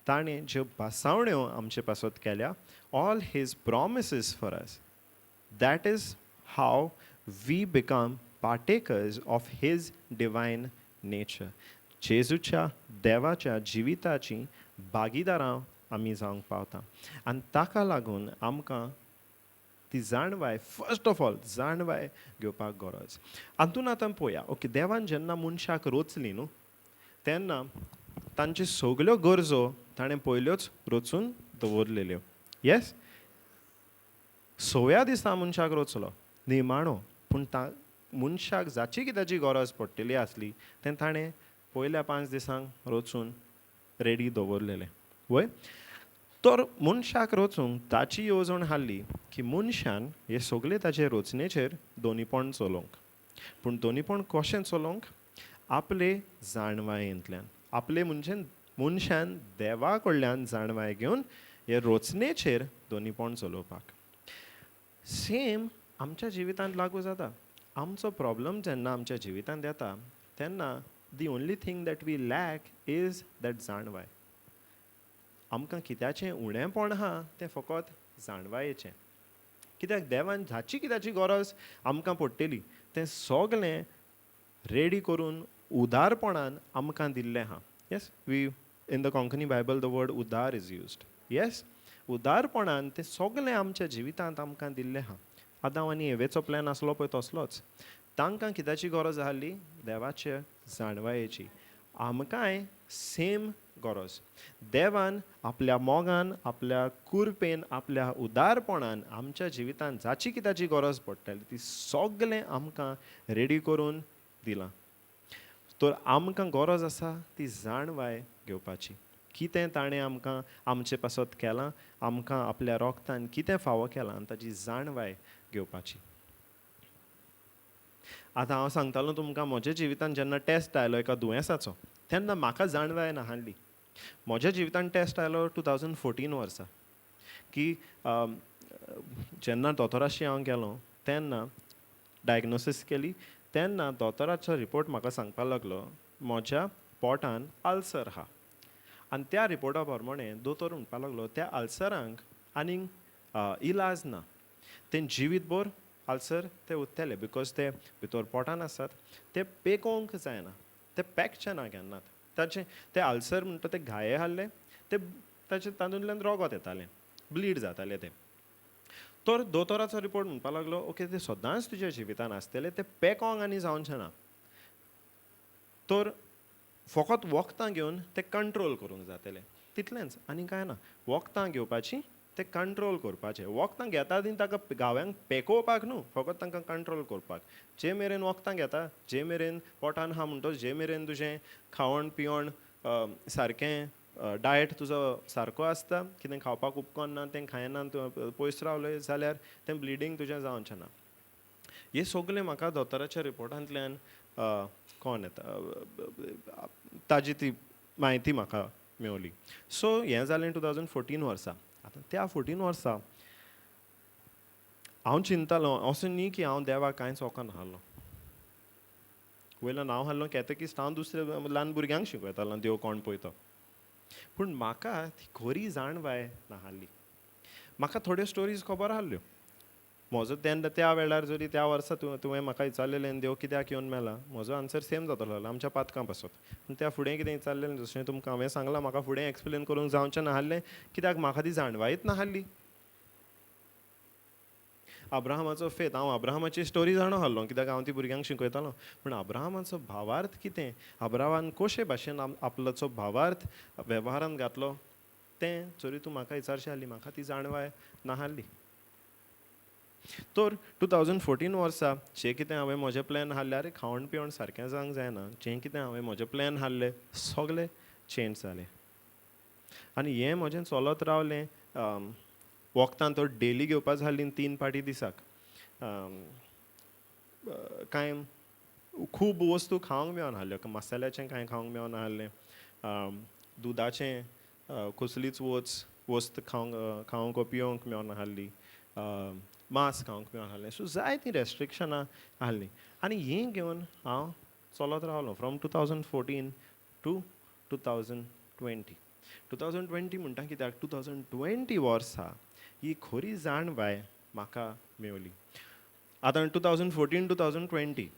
ताणें ज्यो बासावण्यो आमचे पासत केल्या, all his promises for us, that is how we become partakers of his divine nature. जेजूच्या देवाच्या जिविताची भागीदारां आमी जावंक पावता. आनी ताका लागून आमकां ती जाणवाय, फर्स्ट ऑफ ऑल जाणवाय घेवपाक गरज. हातून आतां पळोवया, ओके, देवान जेन्ना मनशाक रचली न्हू, तेन्ना तांच्यो सगल्यो गरजो ताणें पयल्योच रचून दवरलेल्यो. येस, 6व्या दिसा मनशाक रचलो निमाणो, पूण मनशाक जाची कित्याची गरज पडटली आसली तें ताणें पयल्या 5 दिसांक रचून रेडी दवरलेलें. वय, तर मनशाक रचूंक ताची येवजण हाडली की मनशान हे सगळे ताचे रचनेचेर दोनीपण चलोवंक. पूण दोनीपण कशें चलोवंक? आपले जाणवायेंतल्यान, आपले म्हणजे मनशान देवा कडल्यान जाणवाय घेवन हे रचनेचेर दोनीपण चलोवपाक. सेम आमच्या जिवितांत लागू जाता. आमचो प्रॉब्लम जेन्ना आमच्या जिवितांत येता तेन्ना the only thing that we lack is that जाणवाय. आमकां कित्याचें उणेंपण आहा तें फकत जाणवायेचें. कित्याक देवान जाची कित्याची गरज आमकां पडटली तें सगलें रेडी करून उदारपणान आमकां दिल्लें आहा. Yes, we in the Konkani Bible the word उदार इज यूज्ड. येस, उदारपणान तें सगलें आमच्या जिवितांत आमकां दिल्लें आहा. आदाम आनी एवेचो प्लॅन आसलो पळय तसलोच. तांकां कित्याची गरज आसली? देवाचे जाणवायेची. आमकांय सेम गरज. देवान आपल्या मोगान, आपल्या कुरपेन, आपल्या उदारपणान आमच्या जिवितांत जाची कित्याची गरज पडटली ती सगलें आमकां रेडी करून दिलां. तर आमकां गरज आसा ती जाणवाय घेवपाची. कितें ताणें आमकां आमचे पासत केलां, आमकां आपल्या रोगतान कितें फावो केलां ताची जाणवाय घेवपाची. आतां हांव सांगतालो तुमकां म्हज्या जिवितान जेन्ना टेस्ट आयलो एका दुयेंसाचो तेन्ना म्हाका जाणवाय नाहली. म्हज्या जिवितान टेस्ट आयलो 2014 वर्सा की जेन्ना दोतोराशी हांव गेलो तेन्ना डायग्नोसीस केली तेन्ना दोतोराचो रिपोर्ट म्हाका सांगपाक लागलो म्हज्या पोटान आल्सर आहा. आनी त्या रिपोर्टा प्रमाणे दोतोर म्हणपाक लागलो त्या आल्सरांक आनीक इलाज ना. तें जिवीतभर आल्सर ते उरतले बिकॉज ते भितर पोटान आसात ते पेकोवंक जायना, ते पेकचे ना केन्नाच. ताचे ते आल्सर म्हणटा ते घाये आहले ते ताचे तातूंतल्यान रोगत येतालें, ब्लीड जाताले ते. तर दोतोराचो रिपोर्ट म्हणपाक लागलो ओके ते सदांच तुज्या जिवितान आसतले ते पेकोवंक आनी जावचें ना. तर फकत वखदां घेवन ते कंट्रोल करूंक जातले तितलेंच आनी कांय ना. वखदां घेवपाची ते कंट्रोल करपाचें. वखदां घेता ती ताका घाव्यांक पेकोवपाक न्हू, फकत तांकां कंट्रोल करपाक. जे मेरेन वखदां घेता, जे मेरेन पोटान आहा म्हणटच जे मेरेन तुजें खावण पिवण सारकें डायट तुजो सारको आसता, कितें खावपाक उपकरना तें खायना तूं पयस रावलें जाल्यार तें ब्लिडींग तुजें जावचें ना. हे सगळें म्हाका दोतोराच्या रिपोर्टांतल्यान कोण येता ताजी ती म्हायती म्हाका मेवली. सो हें जालें 2014 वर्सा. आतां त्या 14 वर्सा हांव चिंततालों असो न्ही की हांव देवाक कांयच वचना आहलो. वयल्यान हांव आहलो कॅतेकिस्ट, हांव दुसऱ्या ल्हान भुरग्यांक शिकयतालो देव कोण पळयता. पूण म्हाका ती खरी जाणवाय नाहली. म्हाका थोड्यो स्टोरीज खबर आहल्यो. म्हजो तेन्ना त्या वेळार जरी त्या वर्सा तुवें म्हाका विचारलेलें देव कित्याक येवन मेला, म्हजो आन्सर सेम जातालो आमच्या पातकां पासत. पूण त्या फुडें कितें विचारलेलें जशें तुमकां हांवें सांगलां म्हाका फुडें एक्सप्लेन करूंक जावचें नाहलें कित्याक म्हाका ती जाणवायच नाहली. अब्राहमाचो फेथ, हांव अब्राहमाची स्टोरी जाणो आहलो कित्याक हांव ती भुरग्यांक शिकयतालो. पूण अब्राहमाचो भावार्थ कितें, अब्राहमान कशे भाशेन आपलोचो भावार्थ वेव्हारांत घातलो तें जरी तूं म्हाका विचारशी आहली म्हाका ती जाणवाय नाहली. तर 2014 वर्सा जें कितें हांवें म्हजें प्लॅन आहले आरे खावण पिवण सारकें जावंक जायना, जें कितें हांवें म्हजें प्लॅन आहले सगळें चेंज जालें. आनी हें म्हजें चलत रावलें. वखदां तर डेली घेवपाक जालीं 3 पाटी दिसाक. कांय खूब वस्तू खावंक मेळना आहल्यो, मसाल्याचें कांय खावंक मेळना आहलें, दुदाचें कसलीच वस्त खावंक पिवंक मेळना आहली, मांस खावंक मेळना आहलें. सो जायतीं रेस्ट्रिक्शनां आहलीं. आनी हीं घेवन हांव चलत रावलो फ्रॉम 2014 टू 2020. 2020 म्हणटा कित्याक 2020 वर्सा ही खरी जाणवाय म्हाका मेवली. आतां 2014 2020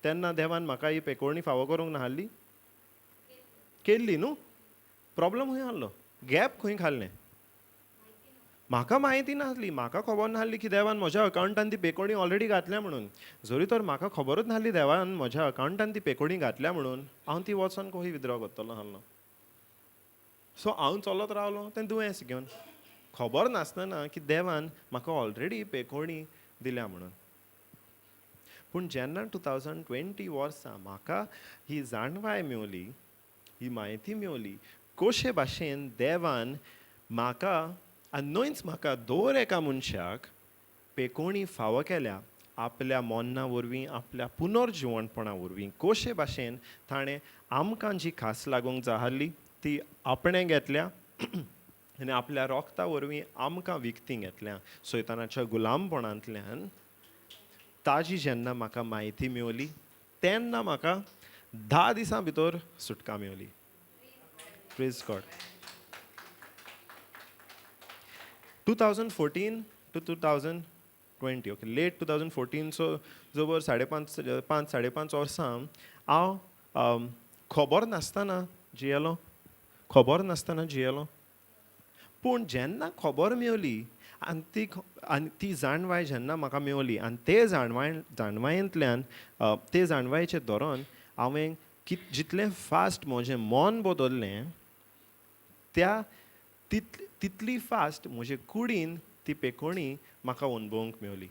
तेन्ना देवान म्हाका ही पेकोवणी फावो करूंक नाहली, केल्ली न्हू. प्रॉब्लम खंय आहलो, गॅप खंय खाल्लें, म्हाका म्हायती नासली. म्हाका खबर नासली की देवान म्हज्या अकावंटान ती पेकोवणी ऑलरेडी घातल्या म्हणून. जरी तर म्हाका खबरूच नासली देवान म्हज्या अकावंटान ती पेकोवणी घातल्या म्हणून हांव ती वचोन खंय विथड्रॉ करतलो आहलो. सो हांव चलत रावलो तें दुयेंस घेवन, खबर नासतना की देवान म्हाका ऑलरेडी पेकोवणी दिल्या म्हणून. पूण जेन्ना 2020 वर्सा म्हाका ही जाणवाय मेवली, ही म्हायती मेवली कशे भाशेन देवान म्हाका आनी न्हयच म्हाका दर एका मनशाक पेकोवणी फावो केल्या आपल्या मोन्ना वरवीं, आपल्या पुनर्जिवणपणा वरवीं. कशे भाशेन ताणें आमकां जी खास लागूंक जाय आहली ती आपणें घेतल्या आनी आपल्या रोगता वरवीं आमकां विकती घेतल्या सैतानाच्या गुलामपणांतल्यान. ताजी जेन्ना म्हाका म्हायती मेवली तेन्ना म्हाका 10 दिसां भितर सुटका मेवली. Praise God. 2014 to 2020 okay let 2014 so जवळ 5.5 वर्सां हांव खबर नासतना जियेलो. पूण जेन्ना खबर मेवली आनी ती जाणवाय जेन्ना म्हाका मेवली आनी ते जाणवायेंतल्यान ते जाणवायेचें धोरण हांवें जितलें फास्ट म्हजें मन बदल्लें त्या तितली फास्ट म्हजे कुडीन ती पेकोवणी म्हाका अणभवूंक मेवली.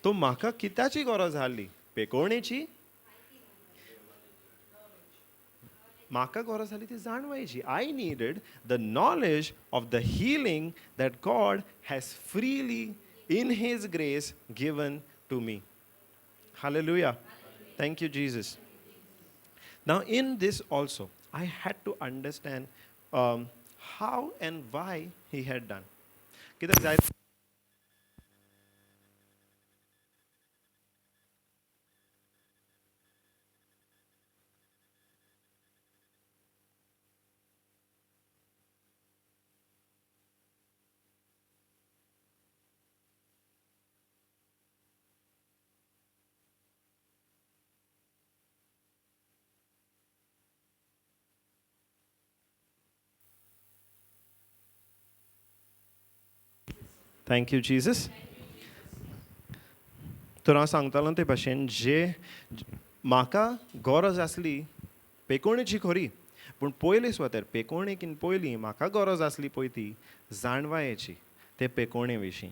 तो म्हाका कित्याची गरज आहली पेकोवणेची, म्हाका गरज आहली ती जाणवायची. I needed the knowledge of the healing that God has freely in his grace given to me. Hallelujah. Thank you, Jesus. Now, in this also, I had to understand how and why he had done. कित्याक जाय Thank you, Jesus. तर हांव सांगतालो ते भाशेन जे म्हाका गरज आसली पेकोवणेची खरी पूण पयले सुवातेर पेकोवणेकीन पयलीं म्हाका गरज आसली पळय ती जाणवायेची ते पेकोवणे विशीं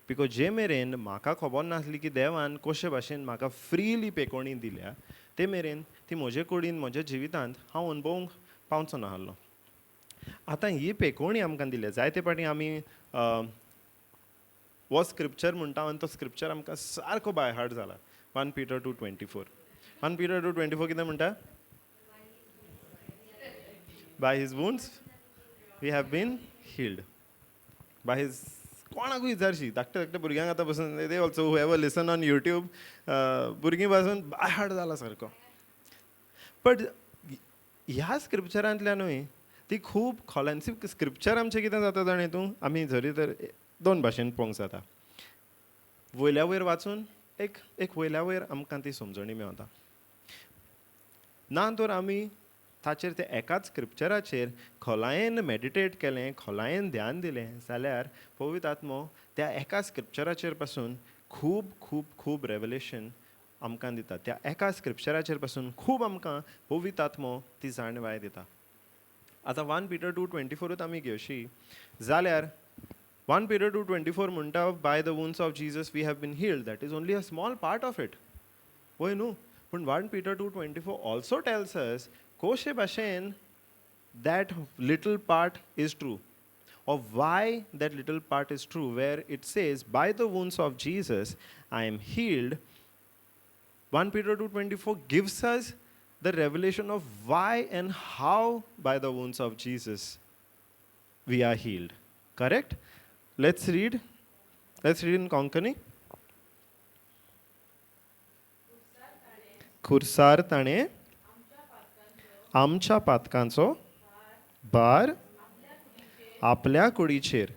बिकॉज जे मेरेन म्हाका खबर नासली की देवान कशे भाशेन म्हाका फ्रीली पेकोवणी दिल्या ते मेरेन ती म्हजे कुडीन म्हज्या जिवितांत हांव अणभवूंक पावचो नाहलो. आतां ही पेकोवणी आमकां दिल्या जायते फावटी आमी वो स्क्रिप्चर म्हणटा आनी तो स्क्रिप्चर आमकां सारको बाय हार्ट जाला. 1 Peter 2:24. 1 Peter 2:24 कितें म्हणटा? By his wounds we have been healed. By his कोणाकूय विचारशी धाकट्या धाकट्या भुरग्यांक आतां बसून they also who have a listen on YouTube भुरगीं पासून बाय हार्ट जाला सारको. बट ह्या स्क्रिप्चरांतल्यानूय ती खूब खोलान स्क्रिप्चर आमचें कितें जाता जाणें तूं आमी जरी तर दोन भाशेन पळोवंक जाता. वयल्या वयर वाचून एक वयल्या वयर आमकां ती समजणी मेळटा ना तर आमी ताचेर ते एकाच स्क्रिप्चराचेर खोलायेन मेडिटेट केलें खोलायेन ध्यान दिलें जाल्यार पवित्र आत्मो त्या एका स्क्रिप्चराचेर पासून खूब खूब खूब रेवलेशन आमकां दिता. त्या एका स्क्रिप्चराचेर पासून खूब आमकां पवित्र आत्मो ती जाणवाय दिता. आतां 1 Peter 2:24 आमी घेवशी जाल्यार 1 Peter 2:24 म्हणटा by the wounds of Jesus we have been healed. That is only a small part of it. वय न्हू पूण 1 Peter 2:24 ऑल्सो टेल्स अस कशे भाशेन that little part is true or why that little part is true where it says by the wounds of Jesus I am healed. 1 Peter 2:24 gives us the revelation of why and how by the wounds of Jesus we are healed. Correct? Let's read in Konkani. खुर्सार ताणे आमच्या पातकांचो भार आपल्या कुडीचेर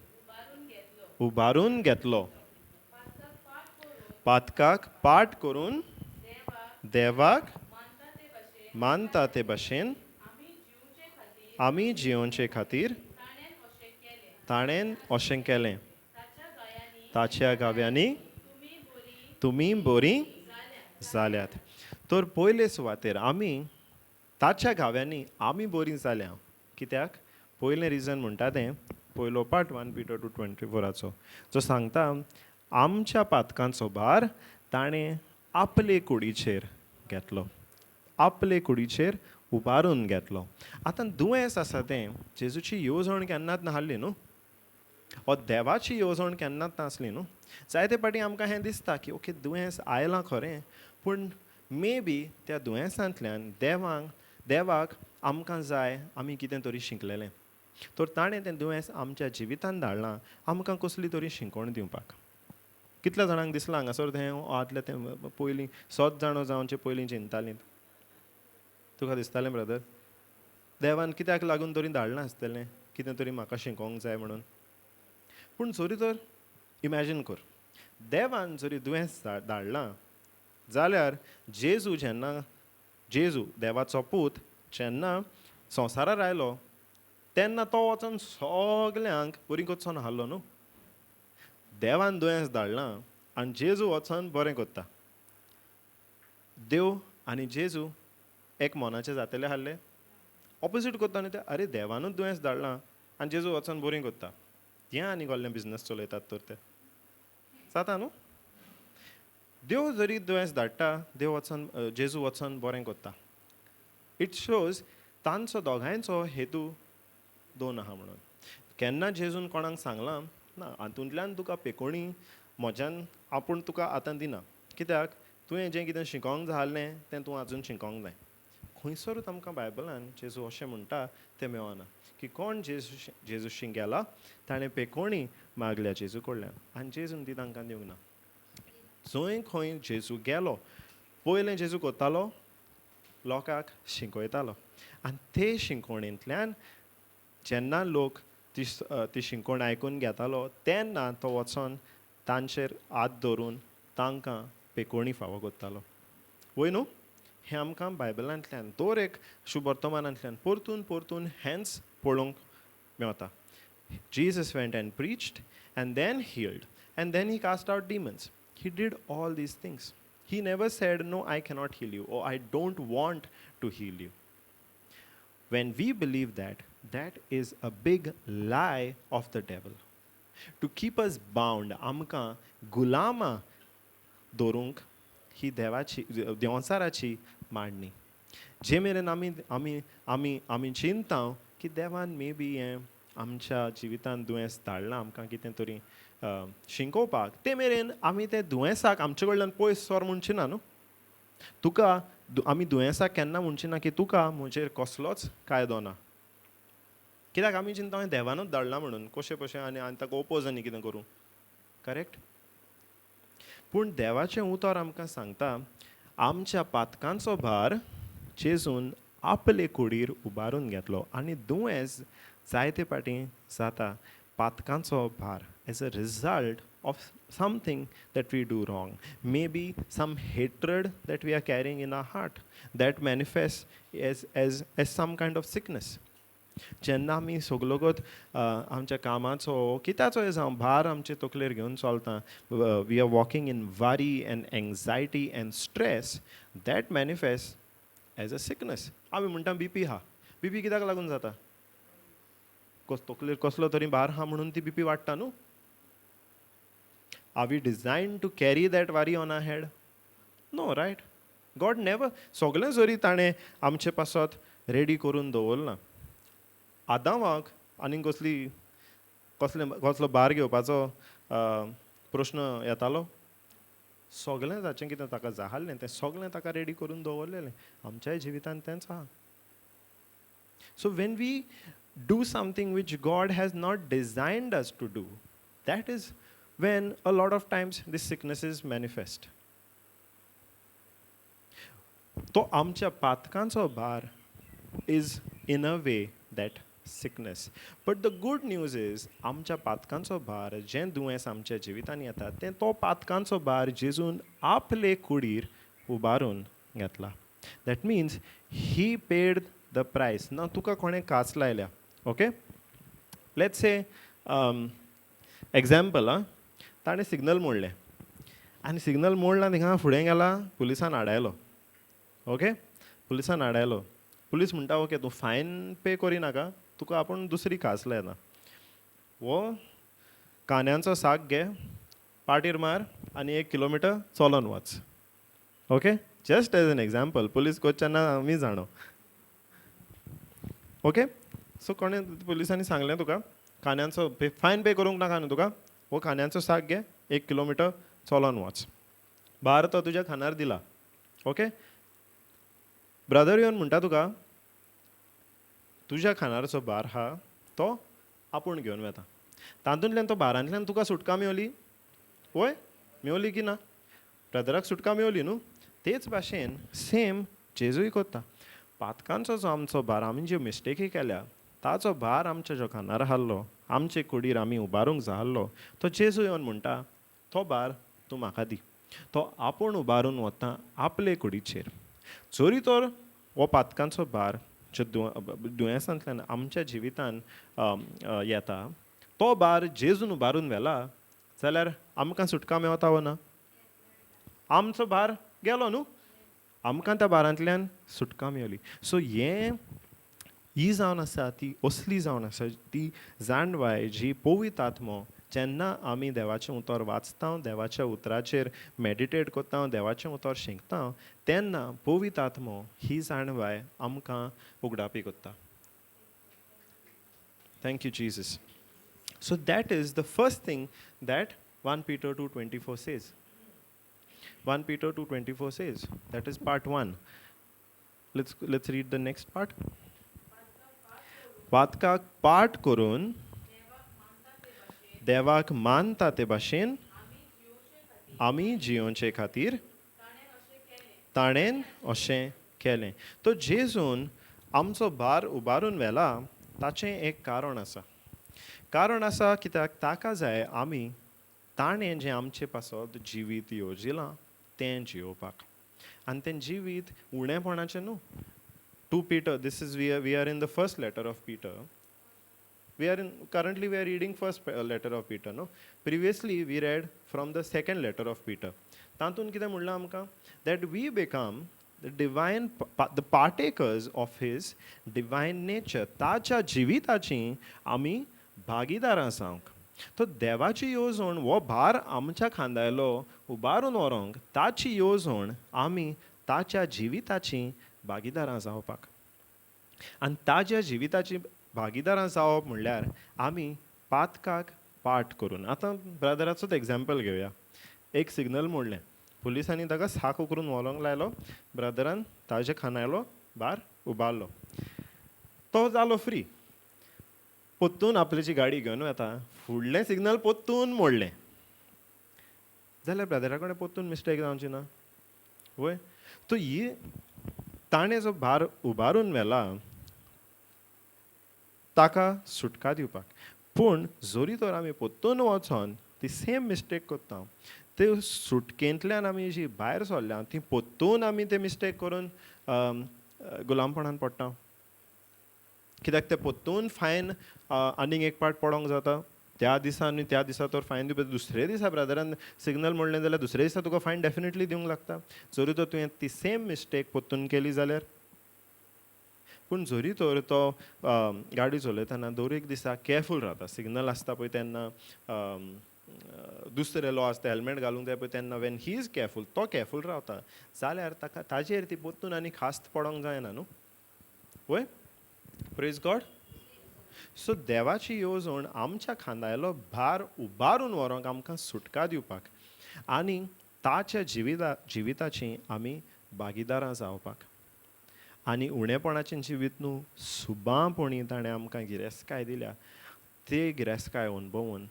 उबारून घेतलो. पातकाक पाट करून देवाक मानता ते भाशेन आमी जिवोवचे खातीर ताणेन अशें केलें. ताच्या गाव्यांनी तुमी बरीं जाल्यात. तर पयले सुवातेर आमी ताच्या गाव्यांनी आमी बरीं जाल्या. कित्याक पयलें रिजन म्हणटा तें पयलो पार्ट 1 Peter 2:24 जो सांगता आमच्या पातकांचो भार ताणें आपले कुडीचेर घेतलो. आपले कुडीचेर उबारून घेतलो. आतां दुयेंस आसा तें जेजूची येवजण केन्नाच नासली न्हू ओ देवाची येवजण केन्नाच नासली न्हू. जायते फावटी आमकां हें दिसता की ओके दुयेंस आयलां खरें पूण मे बी त्या दुयेंसांतल्यान देवाक आमकां जाय आमी कितें तरी शिकलेलें. तर ताणें तें दुयेंस आमच्या जिवितांत धाडलां आमकां कसली तरी शिकवण दिवपाक. कितल्या जाणांक दिसलां हांगासर तें आदलें तें पयलीं 100 जाणो जावचे पयलीं चिंतालीं. तुका दिसतालें ब्रदर देवान कित्याक लागून तरी धाडलां आसतलें कितें तरी म्हाका शिकोवंक जाय म्हणून. पूण जरी तर इमॅजीन कर देवान जरी दुयेंस धाडलां जाल्यार जेजू देवाचो पूत जेन्ना संवसारार आयलो तेन्ना तो वचोन सगल्यांक बरी करचो नाहलो न्हू. देवान दुयेंस धाडलां आनी जेजू वचोन बरें करता. देव आनी जेजू एक मोनाचे जातले आहले ऑपोजीट करता न्ही ते. अरे देवानूच दुयेंस धाडलां आनी जेजू वचोन बरीं करता. हें आनी कसलें बिजनस चलयतात तर ते जाता न्हू. देव जरी दुयेंस धाडटा देव वचोन जेजू वचोन बरें करता. इट शोज तांचो दोगांयचो हेतू दोन आहा म्हणून. केन्ना जेजून कोणाक सांगलां ना हातूंतल्यान तुका पेकोवणी म्हज्यान आपूण तुका आतां दिना कित्याक तुवें जें कितें शिकोंक जाल्लें तें तूं आजून शिकोंक जाय. खंयसरूच आमकां बायबलान जेजू अशें म्हणटा तें मेळना की कोण जेजूशी गेला ताणें पेकोणी मागल्या जेजू कडल्यान आनी जेजून ती तांकां दिवंक ना. जंय खंय जेजू गेलो पयलें जेजू कोत्तालो लोकांक शिकयतालो आनी ते शिकवणेंतल्यान जेन्ना लोक ती शिकवण आयकून घेतालो तेन्ना तो वचोन तांचेर हात धरून तांकां पेकोणी फावो कोत्तालो. वय न्हू हें आमकां बायबलांतल्यान दर एक शुभ वर्तमानांतल्यान परतून परतून हेंच पळोवंक Mewat. Jesus went and preached and then healed and then he cast out demons. He did all these things. He never said, no, I cannot heal you, or I don't want to heal you. When we believe that, that is a big lie of the devil. To keep us bound, आमकां गुलामा दवरूंक ही देंवचाराची मांडणी. जे मेरेन आमी चिंता की देवान may be हें आमच्या जिवितांत दुयेंस धाडलां आमकां कितें तरी शिंकोवपाक, ते मेरेन आमी ते दुयेंसाक आमचे कडल्यान पयस सर म्हणचिना न्हू. तुका आमी दुयेंसाक केन्ना म्हणचिना की तुका म्हजेर कसलोच कायदो ना. कित्याक आमी चिंता हांवें देवानूच धाडलां म्हणून कशें आनी ताका ओपोज आनी कितें करूं. करेक्ट. पूण देवाचें उतर आमकां सांगता आमच्या पातकांचो भार जेजून आपले कुडीर उबारून घेतलो आनी दुयेंस जायते पाटी जाता पातकांचो भार as a result of something that we do wrong. Maybe some hatred that we are carrying in our heart that manifests as some kind of sickness. जेन्ना आमी सगलोगोत आमच्या कामाचो कित्याचोय जावं भार आमचे तकलेर घेवन चलता, we are walking in worry and anxiety and stress that manifest as a sickness. आमी म्हणटा बीपी हा. बीपी कित्याक लागून जाता? तकलेर कसलो तरी भार हा म्हणून ती बीपी वाडटा न्हू. Are we designed to carry that worry on our head? No, right? God never. सगळें जरी ताणें आमचे पासत रेडी करून दवरलां. आदामाक आनी कसलो भार घेवपाचो प्रश्न येतालो? सगळें जाचें कितें ताका जाल्लें तें सगळें ताका रेडी करून दवरलेलें. आमच्याय जिवितांत तेंच आहा. So when we do something which God has not designed us to do, that is when a lot of times these sicknesses manifest. तो आमच्या पातकांचो भार is in a way that sickness. But the good news is आमच्या पातकांचो भार जें दुयेंस आमच्या जिवितांत येता तें तो पातकांचो भार जेजून आपले कुडीर उबारून घेतला. That means he paid the price. ना तुका कोणें कास लायल्या. ओके. लेट्स से एग्जाम्पल ताणें सिग्नल मोडलें आनी सिग्नल मोडला थिंगा फुडें गेला पुलिसान आडायलो. ओके. पुलिसान आडायलो. पुलीस म्हणटा ओके तूं फायन पे करिनाका तुका आपूण दुसरी कास लायना. वो कांद्यांचो साक घे पाटीर मार आनी 1 किलोमिटर चलोन वच. Okay. Just as an example. Police कोच्चेन्ना आमी जाणो. ओके. सो कोणें पुलिसांनी सांगलें तुका कांद्यांचो फायन पे करूंक नाका न्हू तुका. वो कांद्यांचो साक घे 1 किलोमिटर चलोन वच. भार तो तुज्या खांदार दिला. ओके. ब्रदर येवन म्हणटा तुका तुज्या खांदारचो भार हा तो आपूण घेवन वता. तातूंतल्यान तो भारांतल्यान तुका सुटका मेवली? वय मेवली की ना? ब्रदराक सुटका मेवली न्हू. तेच भाशेन सेम जेजूय कोत्ता. पातकांचो जो आमचो भार आमी ज्यो मिस्टेकी केल्या ताचो भार आमच्या जो खांदार आहलो आमचे कुडीर आमी उबारूंक जाल्लो तो जेजू येवन म्हणटा तो भार तूं म्हाका दी. तो आपूण उबारून वता आपले कुडीचेर. जरी तर हो पातकांचो भार ज्यो दुयेंसांतल्यान आमच्या जिवितान येता तो भार जेजून उबारून व्हेला जाल्यार आमकां सुटका मेवता वा ना? आमचो भार गेलो न्हू. आमकां त्या भारांतल्यान सुटका मेवली. सो ही जावन आसा ती असली जावन आसा ती जाणवाय जी पवित्र आत्मो जेन्ना आमी देवाचें उतर वाचता देवाच्या उतराचेर मेडिटेट कोत्ता देवाचें उतर शिकता तेन्ना पवित्र आत्मो ही जाणवाय आमकां उगडापी कोत्ता. Thank you Jesus. So that is the first thing that 1 Peter 2:24 says. 1 Peter 2:24 says. That is part 1. Let's read the next part. पातकाक पाठ करून देवाक मानता ते भाशेन आमी जियोचे खातीर ताणेन अशें केलें. तो जेजून आमचो भार उबारून व्हेला ताचें एक कारण आसा. कारण आसा कित्याक ताका जाय आमी ताणें जें आमचे पासत जिवीत येवजिलां तें जियोवपाक. आनी तें जिवीत उणेपणाचें न्हू. 2 Peter, this is we are in the first letter of Peter. Currently we are reading first letter of Peter, no? Previously we read from the second letter of Peter. तातून कितें म्हणलां आमकां? That we become the partakers of his divine nature. ताच्या जिविताची आमी भागीदारां जावंक. तो देवाची येवजण हो भार आमच्या खांद्यालो उबारून व्हरोंक ताची येवजण आमी ताच्या जिविताची भागीदारां जावपाक. आनी ताज्या जिविताची भागीदारां जावप म्हणल्यार आमी पातकाक पाठ करून. आतां ब्रदराचोच एग्जाम्पल घेवया. एक सिग्नल मोडलें. पुलिसांनी ताका साक उकरून व्हरोंक लायलो. ब्रदरान ताजे खांद्यालो भार उबारलो. तो जालो फ्री. पोत्तून आपल्याची गाडी घेवन वता. फुडलें सिग्नल पोत्तून मोडलें. जाल्यार ब्रदरा कडेन पोत्तून मिस्टेक जावची ना. वय तो ही ताणें जो भार उबारून व्हेला ताका सुटका दिवपाक. पूण जोरी तर आमी पोत्तून वचोन ती सेम मिस्टेक कोत्ता. ते सुटकेंतल्यान आमी जी भायर सरल्या ती पोत्तून आमी ते मिस्टेक करून गुलामपणान पडटा. कित्याक ते पोत्तून फायन आनीक एक पाट पडोंक जाता. त्या दिसा तर फायन दिवपाक. दुसरे दिसा ब्रदरान सिग्नल मोडलें जाल्यार दुसरे दिसा तुका फायन डेफिनेटली दिवंक लागता. जोरी तर तुवें ती सेम मिस्टेक पोत्तून केली जाल्यार. पूण जोरी तर तो गाडी चलयतना दर एक दिसा केअरफूल रावता. सिग्नल आसता पळय तेन्ना दुसरे लॉ आसता हेल्मेट घालूंक जाय पळय तेन्ना वेन ही इज केअरफूल तो केअरफूल रावता जाल्यार ताका ताजेर ती पोत्तून आनी खास्त पडोंक जायना न्हू. वय प्रेज गॉड. सो देवाची येवजण आमच्या खांद्यालो भार उबारून व्हरोंक आमकां सुटका दिवपाक आनी ताच्या जिविताची आमी भागीदारां जावपाक. आनी उणेपणाचें जिवीत न्हू सुबांपणी ताणें आमकां गिरेस्तकाय दिल्या. ते गिरेस्तकाय अणभवून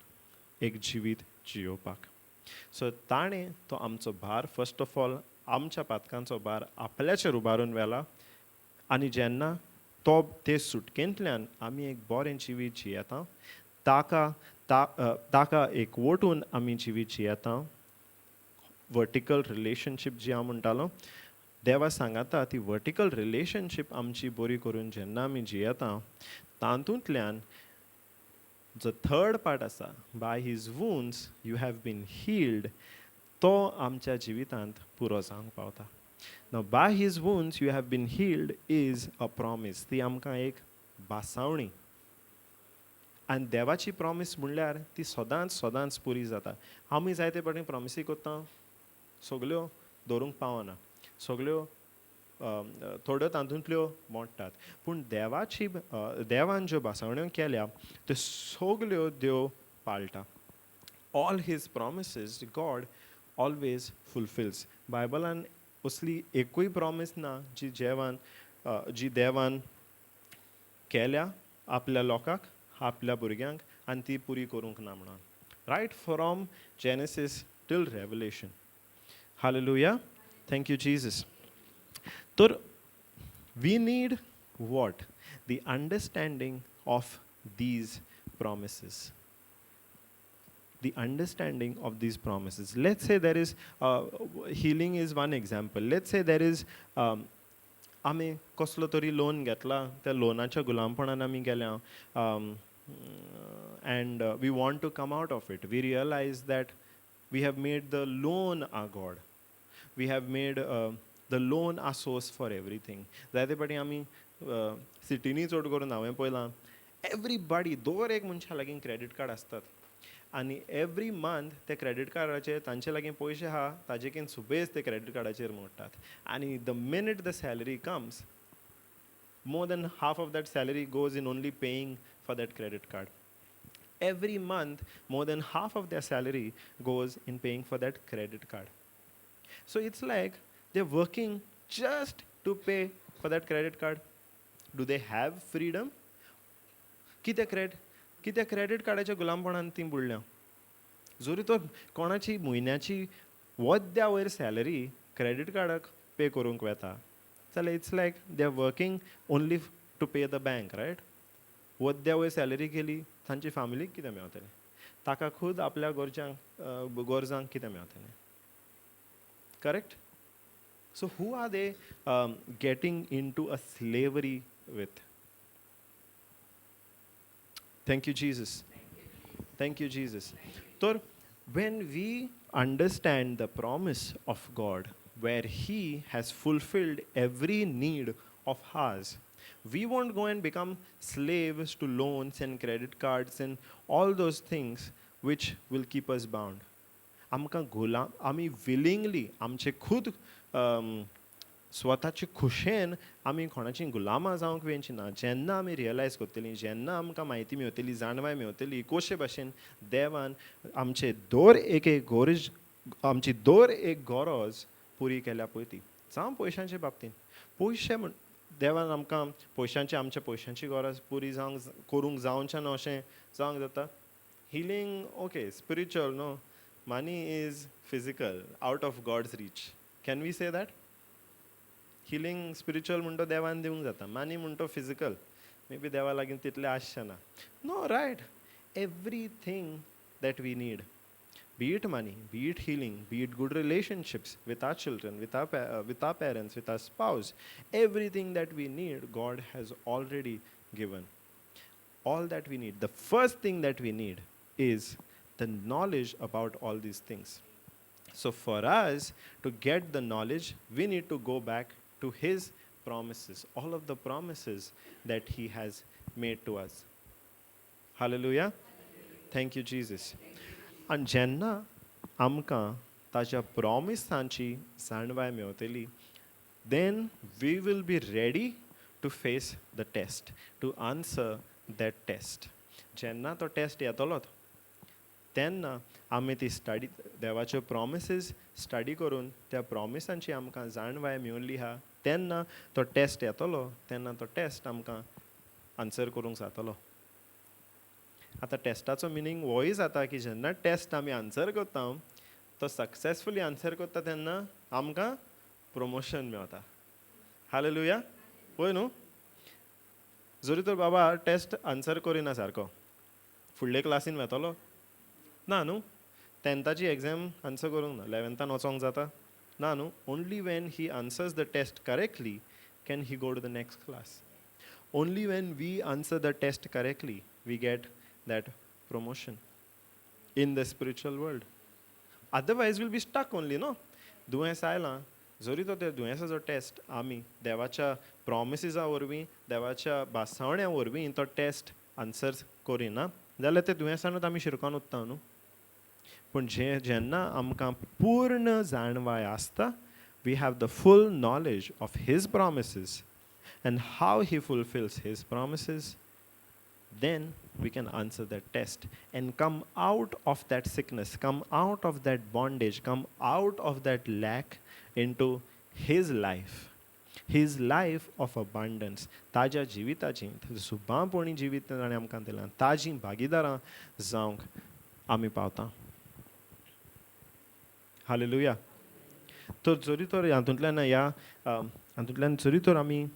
एक जिवीत जियोवपाक. सो ताणें तो आमचो भार फर्स्ट ऑफ ऑल आमच्या पातकांचो भार आपल्याचेर उबारून व्हेला. आनी जेन्ना तो ते सुटकेंतल्यान आमी एक बरें जिवीत जियेता. ताका एक वटून आमी जिवीत जियेता. वर्टिकल रिलेशनशीप जी हांव म्हणटालो देवा सांगाता ती वर्टिकल रिलेशनशीप आमची बरी करून जेन्ना आमी जियेता तातूंतल्यान जो थर्ड पार्ट आसा by his wounds you have been healed तो आमच्या जिवितांत पुरो जावंक पावता. Now, by his wounds you have been healed is a promise. ती आमकां एक बासावणी. आनी देवाची प्रॉमिस म्हणल्यार ती सदांच पुरी जाता. आमी जायते फावटी प्रॉमिसी कोत्ता सगल्यो दवरूंक पावना. सगल्यो थोड्यो तातूंतल्यो मोडटात. पूण देवान ज्यो बासावण्यो केल्या त्यो सगल्यो देव पाळटा. All his promises God always fulfils. बायबलान असली एकूय प्रॉमिस ना जी देवान केल्या आपल्या लोकांक आपल्या भुरग्यांक आनी ती पुरी करूंक ना म्हणून. Right from Genesis till Revelation. Hallelujah. Thank you Jesus. तर we need what? The understanding of these promises. The understanding of these promises. Let's say there is healing is one example. Let's say there is आमी कसलो तरी loan घेतला त्या लोनाच्या गुलामपणान आमी गेल्या and we want to come out of it. We realize that we have made the loan our God. We have made the loan our source for everything. जायते फावटी आमी सिटीनी चड करून हांवें पळयलां एवरीबडी दर एक मनशा लागीं क्रेडीट कार्ड आसतात. आनी एवरी मंथ ते क्रेडीट कार्डाचेर तांचे लागीं पयशे आहा ताजेकीन सुबेज ते क्रेडीट कार्डाचेर मोडटात. आनी the minute the salary comes more than half of that salary goes in only paying for that credit card. Every month more than half of their salary goes in paying for that credit card. So it's like they're working just to pay for that credit card. Do they have freedom? कित्या credit कार्डाच्या गुलामपणान ती बुडल्या. जरी तर कोणाची म्हयन्याची वद्या वयर salary credit कार्डाक पे करूंक वेता जाल्यार it's like they are working only to pay the bank, right. वद्या वयर सॅलरी केली तांची फॅमिलीक कितें मेळटलें, ताका खूद आपल्या गोरजांक कितें मेळटलें. Correct. So who are they getting into a slavery with? Thank you, Jesus. Thank you, Jesus. So, when we understand the promise of God, where He has fulfilled every need of ours, we won't go and become slaves to loans and credit cards and all those things which will keep us bound. आमकां आमी willingly आमचे खुद स्वताचे खुशेन आमी कोणाची गुलामां जावंक वेंची ना. जेन्ना आमी रियलायज करतलीं, जेन्ना आमकां म्हायती मेळटली, जाणवाय मेळटली कशे भाशेन देवान आमची दर एक गरज पुरी केल्या पळय ती. जावं पयशांचे बाबतींत, पयशे देवान आमकां आमच्या पयशांची गरज पुरी करूंक जावचें ना अशें जावंक जाता. Healing okay, spiritual no, money is physical, out of God's reach. Can we say that? Healing spiritual म्हणटो देवान दिवंक जाता, मनी म्हणटो फिजिकल, मे बी देवा लागीं तितलें आसचें ना. No, right. Everything that we need, be it money, be it healing, be it good relationships with our children, with our parents, with our spouse, everything that we need, God has already given. All that we need. The first thing that we need is the knowledge about all these things. So for us to get the knowledge, we need to go back to His promises, all of the promises that He has made to us. Hallelujah. Thank you, Jesus. And जेन्ना आमकां ताच्या प्रॉमिसांची जाणवाय मेळटली, then we will be ready to face the test, to answer that test. जेन्ना तो test येतलो तेन्ना आमी ती स्टडी, देवाच्यो प्रॉमिसीस स्टडी करून त्या प्रॉमिसांची आमकां जाणवाय मेळिल्ली आहा, तेन्ना तो टेस्ट येतलो, तेन्ना तो टेस्ट आमकां आन्सर करूंक जातलो. आतां टेस्टाचो मिनींग होय जाता की जेन्ना टेस्ट आमी आन्सर करता, तो सक्सेसफुली आन्सर करता तेन्ना आमकां प्रमोशन मेळटा. हालेलुया. पळय न्हू, जरी तर बाबा टेस्ट आन्सर करिना सारको, फुडले क्लासीन वेतलो ना न्हू. 10th एग्जाम आन्सर करूंक ना, 11th वचोंक जाता ना न्हू. Only when he answers the test correctly can he go to the next class. Only when we answer the test correctly we get that promotion in the spiritual world. Otherwise we'll be stuck only, no. दुयेंस आयलां, जरी तो त्या दुयेंसाचो test आमी देवाच्या प्रॉमिसिसा वरवीं, देवाच्या बासावण्या वरवीं तो टेस्ट आन्सर करिना जाल्यार ते दुयेंसानूच आमी शिरकोन उत्ता न्हू. पूण जेन्ना आमकां पूर्ण जाणवाय आसता, we have the full knowledge of His promises and how He fulfills His promises, then we can answer that test and come out of that sickness, come out of that bondage, come out of that lack into His life of abundance. ताज्या जिविताची सुबांपणी जिवीत ताणें आमकां दिलां, ताजी भागीदारां जावंक आमी पावता. Hallelujah. तर जरी तर हातूंतल्यान जरी तर आमी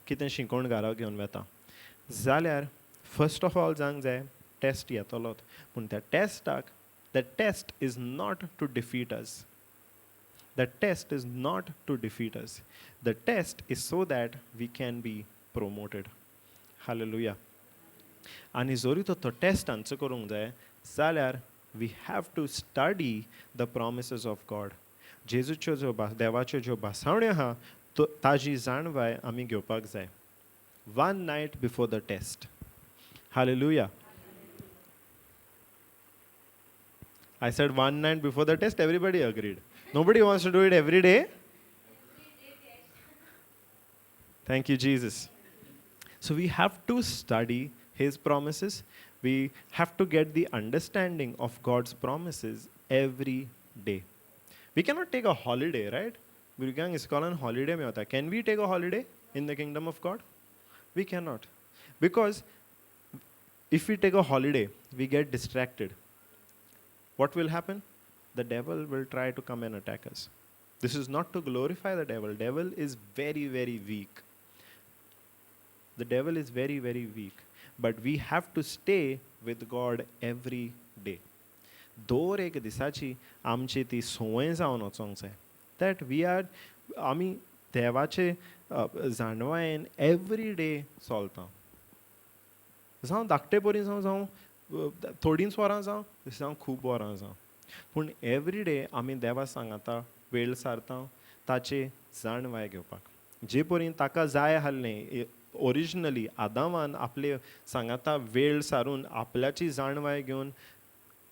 कितें शिकोण घरा घेवन वेता जाल्यार फर्स्ट ऑफ ऑल जावंक जाय टेस्ट येतलोच. पूण त्या टेस्टाक, the test is not to defeat us. The test is not to defeat us. The test is so that we can be promoted. Hallelujah. आनी जरी तो टेस्ट आन्सर करूंक जाय जाल्यार we have to study the promises of God. जेजूच्यो ज्यो देवाच्यो ज्यो बासावण्यो आहा ताजी जाणवाय आमी घेवपाक जाय. 1 night before the test. Hallelujah. I said 1 night before the test, everybody agreed. Nobody wants to do it every day. Thank you, Jesus. So we have to study His promises. We have to get the understanding of God's promises every day. We cannot take a holiday, right? भुरग्यांक इस्कॉलान holiday मेळटा. Can we take a holiday in the kingdom of God? We cannot. Because if we take a holiday, we get distracted. What will happen? The devil will try to come and attack us. This is not to glorify the devil. Devil is very, very weak. The devil is very, very weak. But we have to stay with God every day. दर एक दिसाची आमची ती संवय जावन वचोंक जाय. That we are आमी देवाचे जाणवायेन एवरी डे चलता. जावं धाकटे परी जावं थोडींच वरां जावं खूब वरां जावं, पूण एवरी डे आमी देवा सांगाता वेळ सारता ताचे जाणवाय घेवपाक. जे परी ताका जाय आहलें ओरिजिनली आदामान आपले सांगाता वेळ सारून आपल्याची जाणवाय घेवन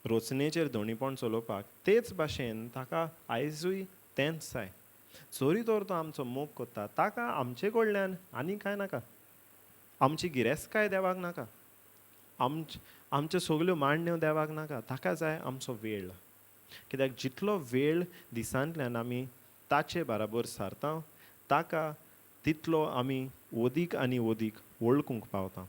रोचणेचेर धोणीपण चलोवपाक, तेच भाशेन ताका आयजूय तेंच जाय. चोरी तर तो आमचो मोग कोत्ता, ताका आमचे कडल्यान आनी कांय नाका. आमची गिरेस्तकाय देवाक नाका, आमच्यो सगल्यो मांडण्यो देवाक नाका. ताका जाय आमचो वेळ. कित्याक जितलो वेळ दिसांतल्यान आमी ताचे बराबर सारता, ताका तितलो आमी ओदीक आनी ओदीक वळखूंक पावता.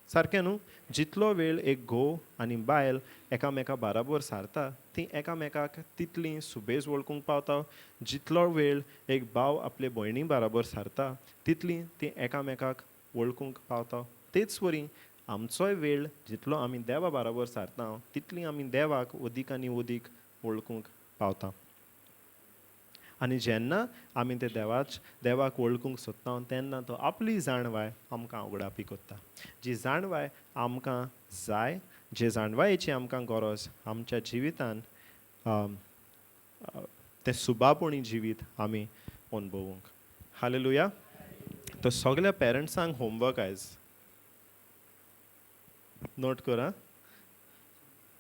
सारकें न्हू? जितलो वेळ एक घोव आनी बायल एकामेका बराबर सारता, ती एकामेकाक तितली सुबेज वळखूंक पावता. जितलो वेळ एक भाव आपले भयणी बराबर सारता, तितली ती एकामेकाक वळखूंक पावता. तेच वरी आमचोय वेळ जितलो आमी देवा बराबर सारता, तितली आमी देवाक ओदीक आनी ओदीक वळखूंक पावता. आनी जेन्ना आमी ते देवाक वळखूंक सोदता, तेन्ना तो आपली जाणवाय आमकां उगडापी कोत्ता. जी जाणवाय आमकां जाय, जे जाणवायेची आमकां गरज आमच्या जिवितान, तें सुबापुणी जिवीत आमी अणभवूंक. हालेलुया. तो सगल्या पेरंट्सांक होमवर्क आयज नोट करा.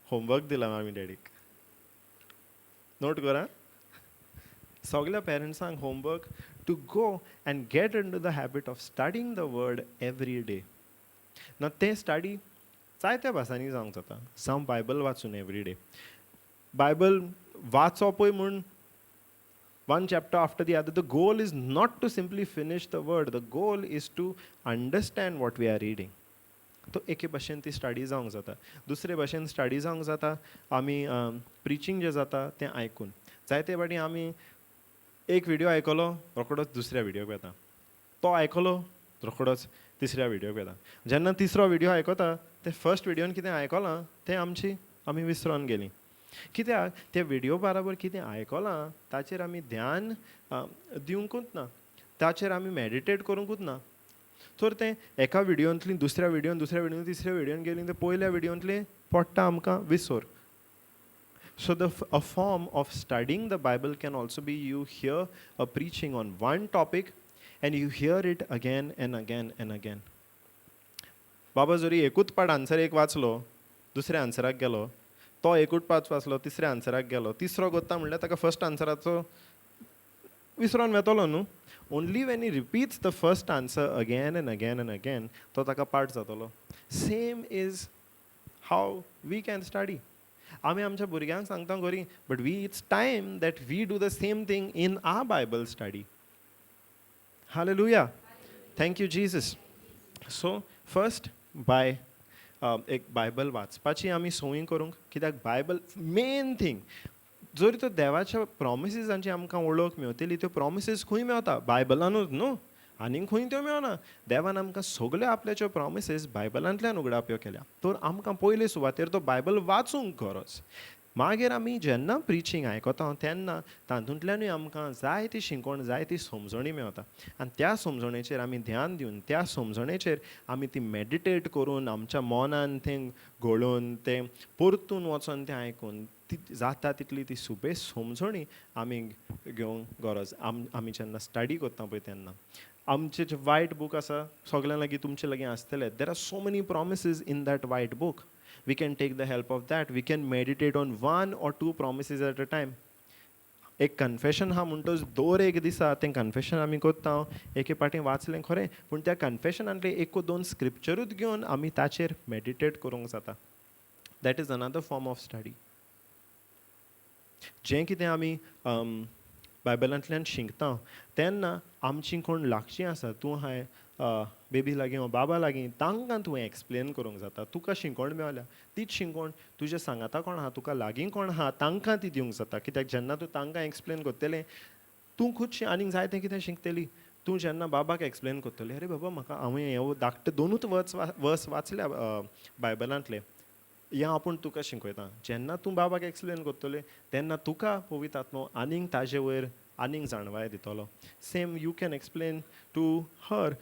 होमवर्क दिला आमी डॅडीक. नोट करा. सगल्या पेरंट्सांक homework to go and get into the habit of studying the word every day. ना तें स्टडी जायत्या भासांनी जावंक जाता. जावं बायबल वाचून एवरी डे. बायबल वाचोपय म्हूण one chapter after the other. The goal is not to simply finish the word. The goal is to understand what we are reading. तो एके भाशेन ती स्टडी जावंक जाता. दुसरे भाशेन स्टडी जावंक जाता आमी प्रिचींग जें जाता तें आयकून. जायते फावटी आमी एक व्हिडिओ आयकलो रोखडोच दुसऱ्या व्हिडिओक वेता. तो आयकलो रोखडोच तिसऱ्या व्हिडिओक वेता. जेन्ना तिसरो व्हिडिओ आयकता, ते फर्स्ट व्हिडिओन कितें आयकलां तें आमी विसरोन गेलीं. कित्याक त्या व्हिडिओ बराबर कितें आयकलां ताचेर आमी ध्यान दिवंकूच ना, ताचेर आमी मेडिटेट करूंकूच ना. तर तें एका व्हिडिओंतली दुसऱ्या व्हिडिओन, दुसऱ्या व्हिडिओन तिसऱ्या व्हिडिओन गेलीं, तें पयल्या व्हिडिओंतलें पडटा आमकां विसर. So a form of studying the Bible can also be you hear a preaching on one topic and you hear it again and again and again. बाबा जरी एकूच पाठ आन्सर एक वाचलो, दुसऱ्या आन्सराक गेलो, तो एकूच पाठ वाचलो, तिसऱ्या आन्सराक गेलो, तिसरो गोत्ता म्हणल्यार ताका फर्स्ट आन्सराचो विसरोन वेतलो न्हू. Only when he repeats the first answer again and again and again, तो ताका पाठ जातलो. Same is how we can study. आमी आमच्या भुरग्यांक सांगता गोरी, but it's time that we do the same thing in our Bible study. Hallelujah. Thank you Jesus. So first एक बायबल वाचपाची आमी संवय करूंक. कित्याक बायबल मेन थिंग, जरी तो देवाच्या प्रॉमिसीसांची आमकां वळख मेवतली, त्यो प्रॉमिसीस खंय मेवता? बायबलानूच न्हू, आनीक खंय त्यो मेवना. देवान आमकां सगल्यो आपल्याच्यो प्रॉमिसीस बायबलांतल्यान उगडाप्यो केल्या. तर आमकां पयले सुवातेर तो बायबल वाचूंक गरज. मागीर आमी जेन्ना प्रिचींग आयकता तेन्ना तातूंतल्यानूय आमकां जाय ती शिकवण, जाय ती समजणी मेवता. आनी त्या समजणेचेर आमी ध्यान दिवन, त्या समजणेचेर आमी ती मेडिटेट करून, आमच्या मनान तें घोळून, तें परतून वचोन तें आयकून, जाता तितली ती सुबेज समजणी आमी घेवंक गरज. आमी जेन्ना स्टडी करता पळय तेन्ना आमचे जे वायट बूक आसा, सगळ्यां लागीं तुमचे लागीं आसतले. There are so many promises in that white book. We can take the help of that. We can meditate on one or two promises at a time. एक कन्फेशन हा म्हणटोच दर एक दिसा तें कन्फेशन आमी करता. एके पाटी वाचलें खरें, पूण त्या कन्फेशनांतले एक दोन स्क्रिप्चरूच घेवन आमी ताचेर मेडिटेट करूंक जाता. That is another form of study. जें कितें आमी बायबलांतल्यान शिकता तेन्ना आमची कोण लागचीं आसा तूं हांवें बेबी लागीं वा बाबा लागीं तांकां तुवें एक्सप्लेन करूंक जाता तुका शिकवण मेवल्या तीच शिकवण तुजे सांगाता कोण आहा तुका लागीं कोण आहा तांकां ती दिवंक जाता कित्याक जेन्ना तूं तांकां एक्सप्लेन करतलें तूं खुदशीं आनीक जायतें कितें शिकतली तूं जेन्ना बाबाक एक्सप्लेन करतलें अरे बाबा म्हाका हांवें हे धाकटे दोनूच वर्स वाचल्या बायबलांतले हें आपूण तुका शिकयता जेन्ना तूं बाबाक एक्सप्लेन करतलें तेन्ना तुका पवित्र आत्मो आनीक ताजे वयर आनीक जाणवाय दितलो same you can explain to her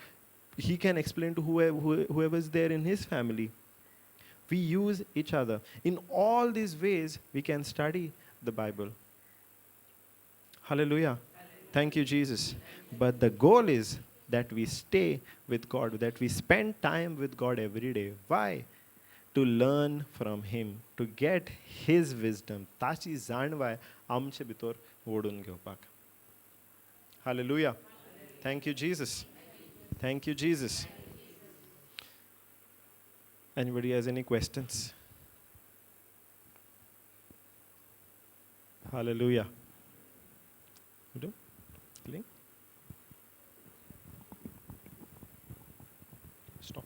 he can explain to whoever is there in his family. We use each other. In all these ways, we can study the Bible. Hallelujah. Thank you, Jesus. But the goal is that we stay with God, that we spend time with God every day. Why? To learn from Him, to get His wisdom. ताची जाणवाय आमचे भितर ओडून घेवपाक. Hallelujah. Thank you, Jesus. Thank you, Jesus. Anybody has any questions? Hallelujah. You do? Clean? Stop.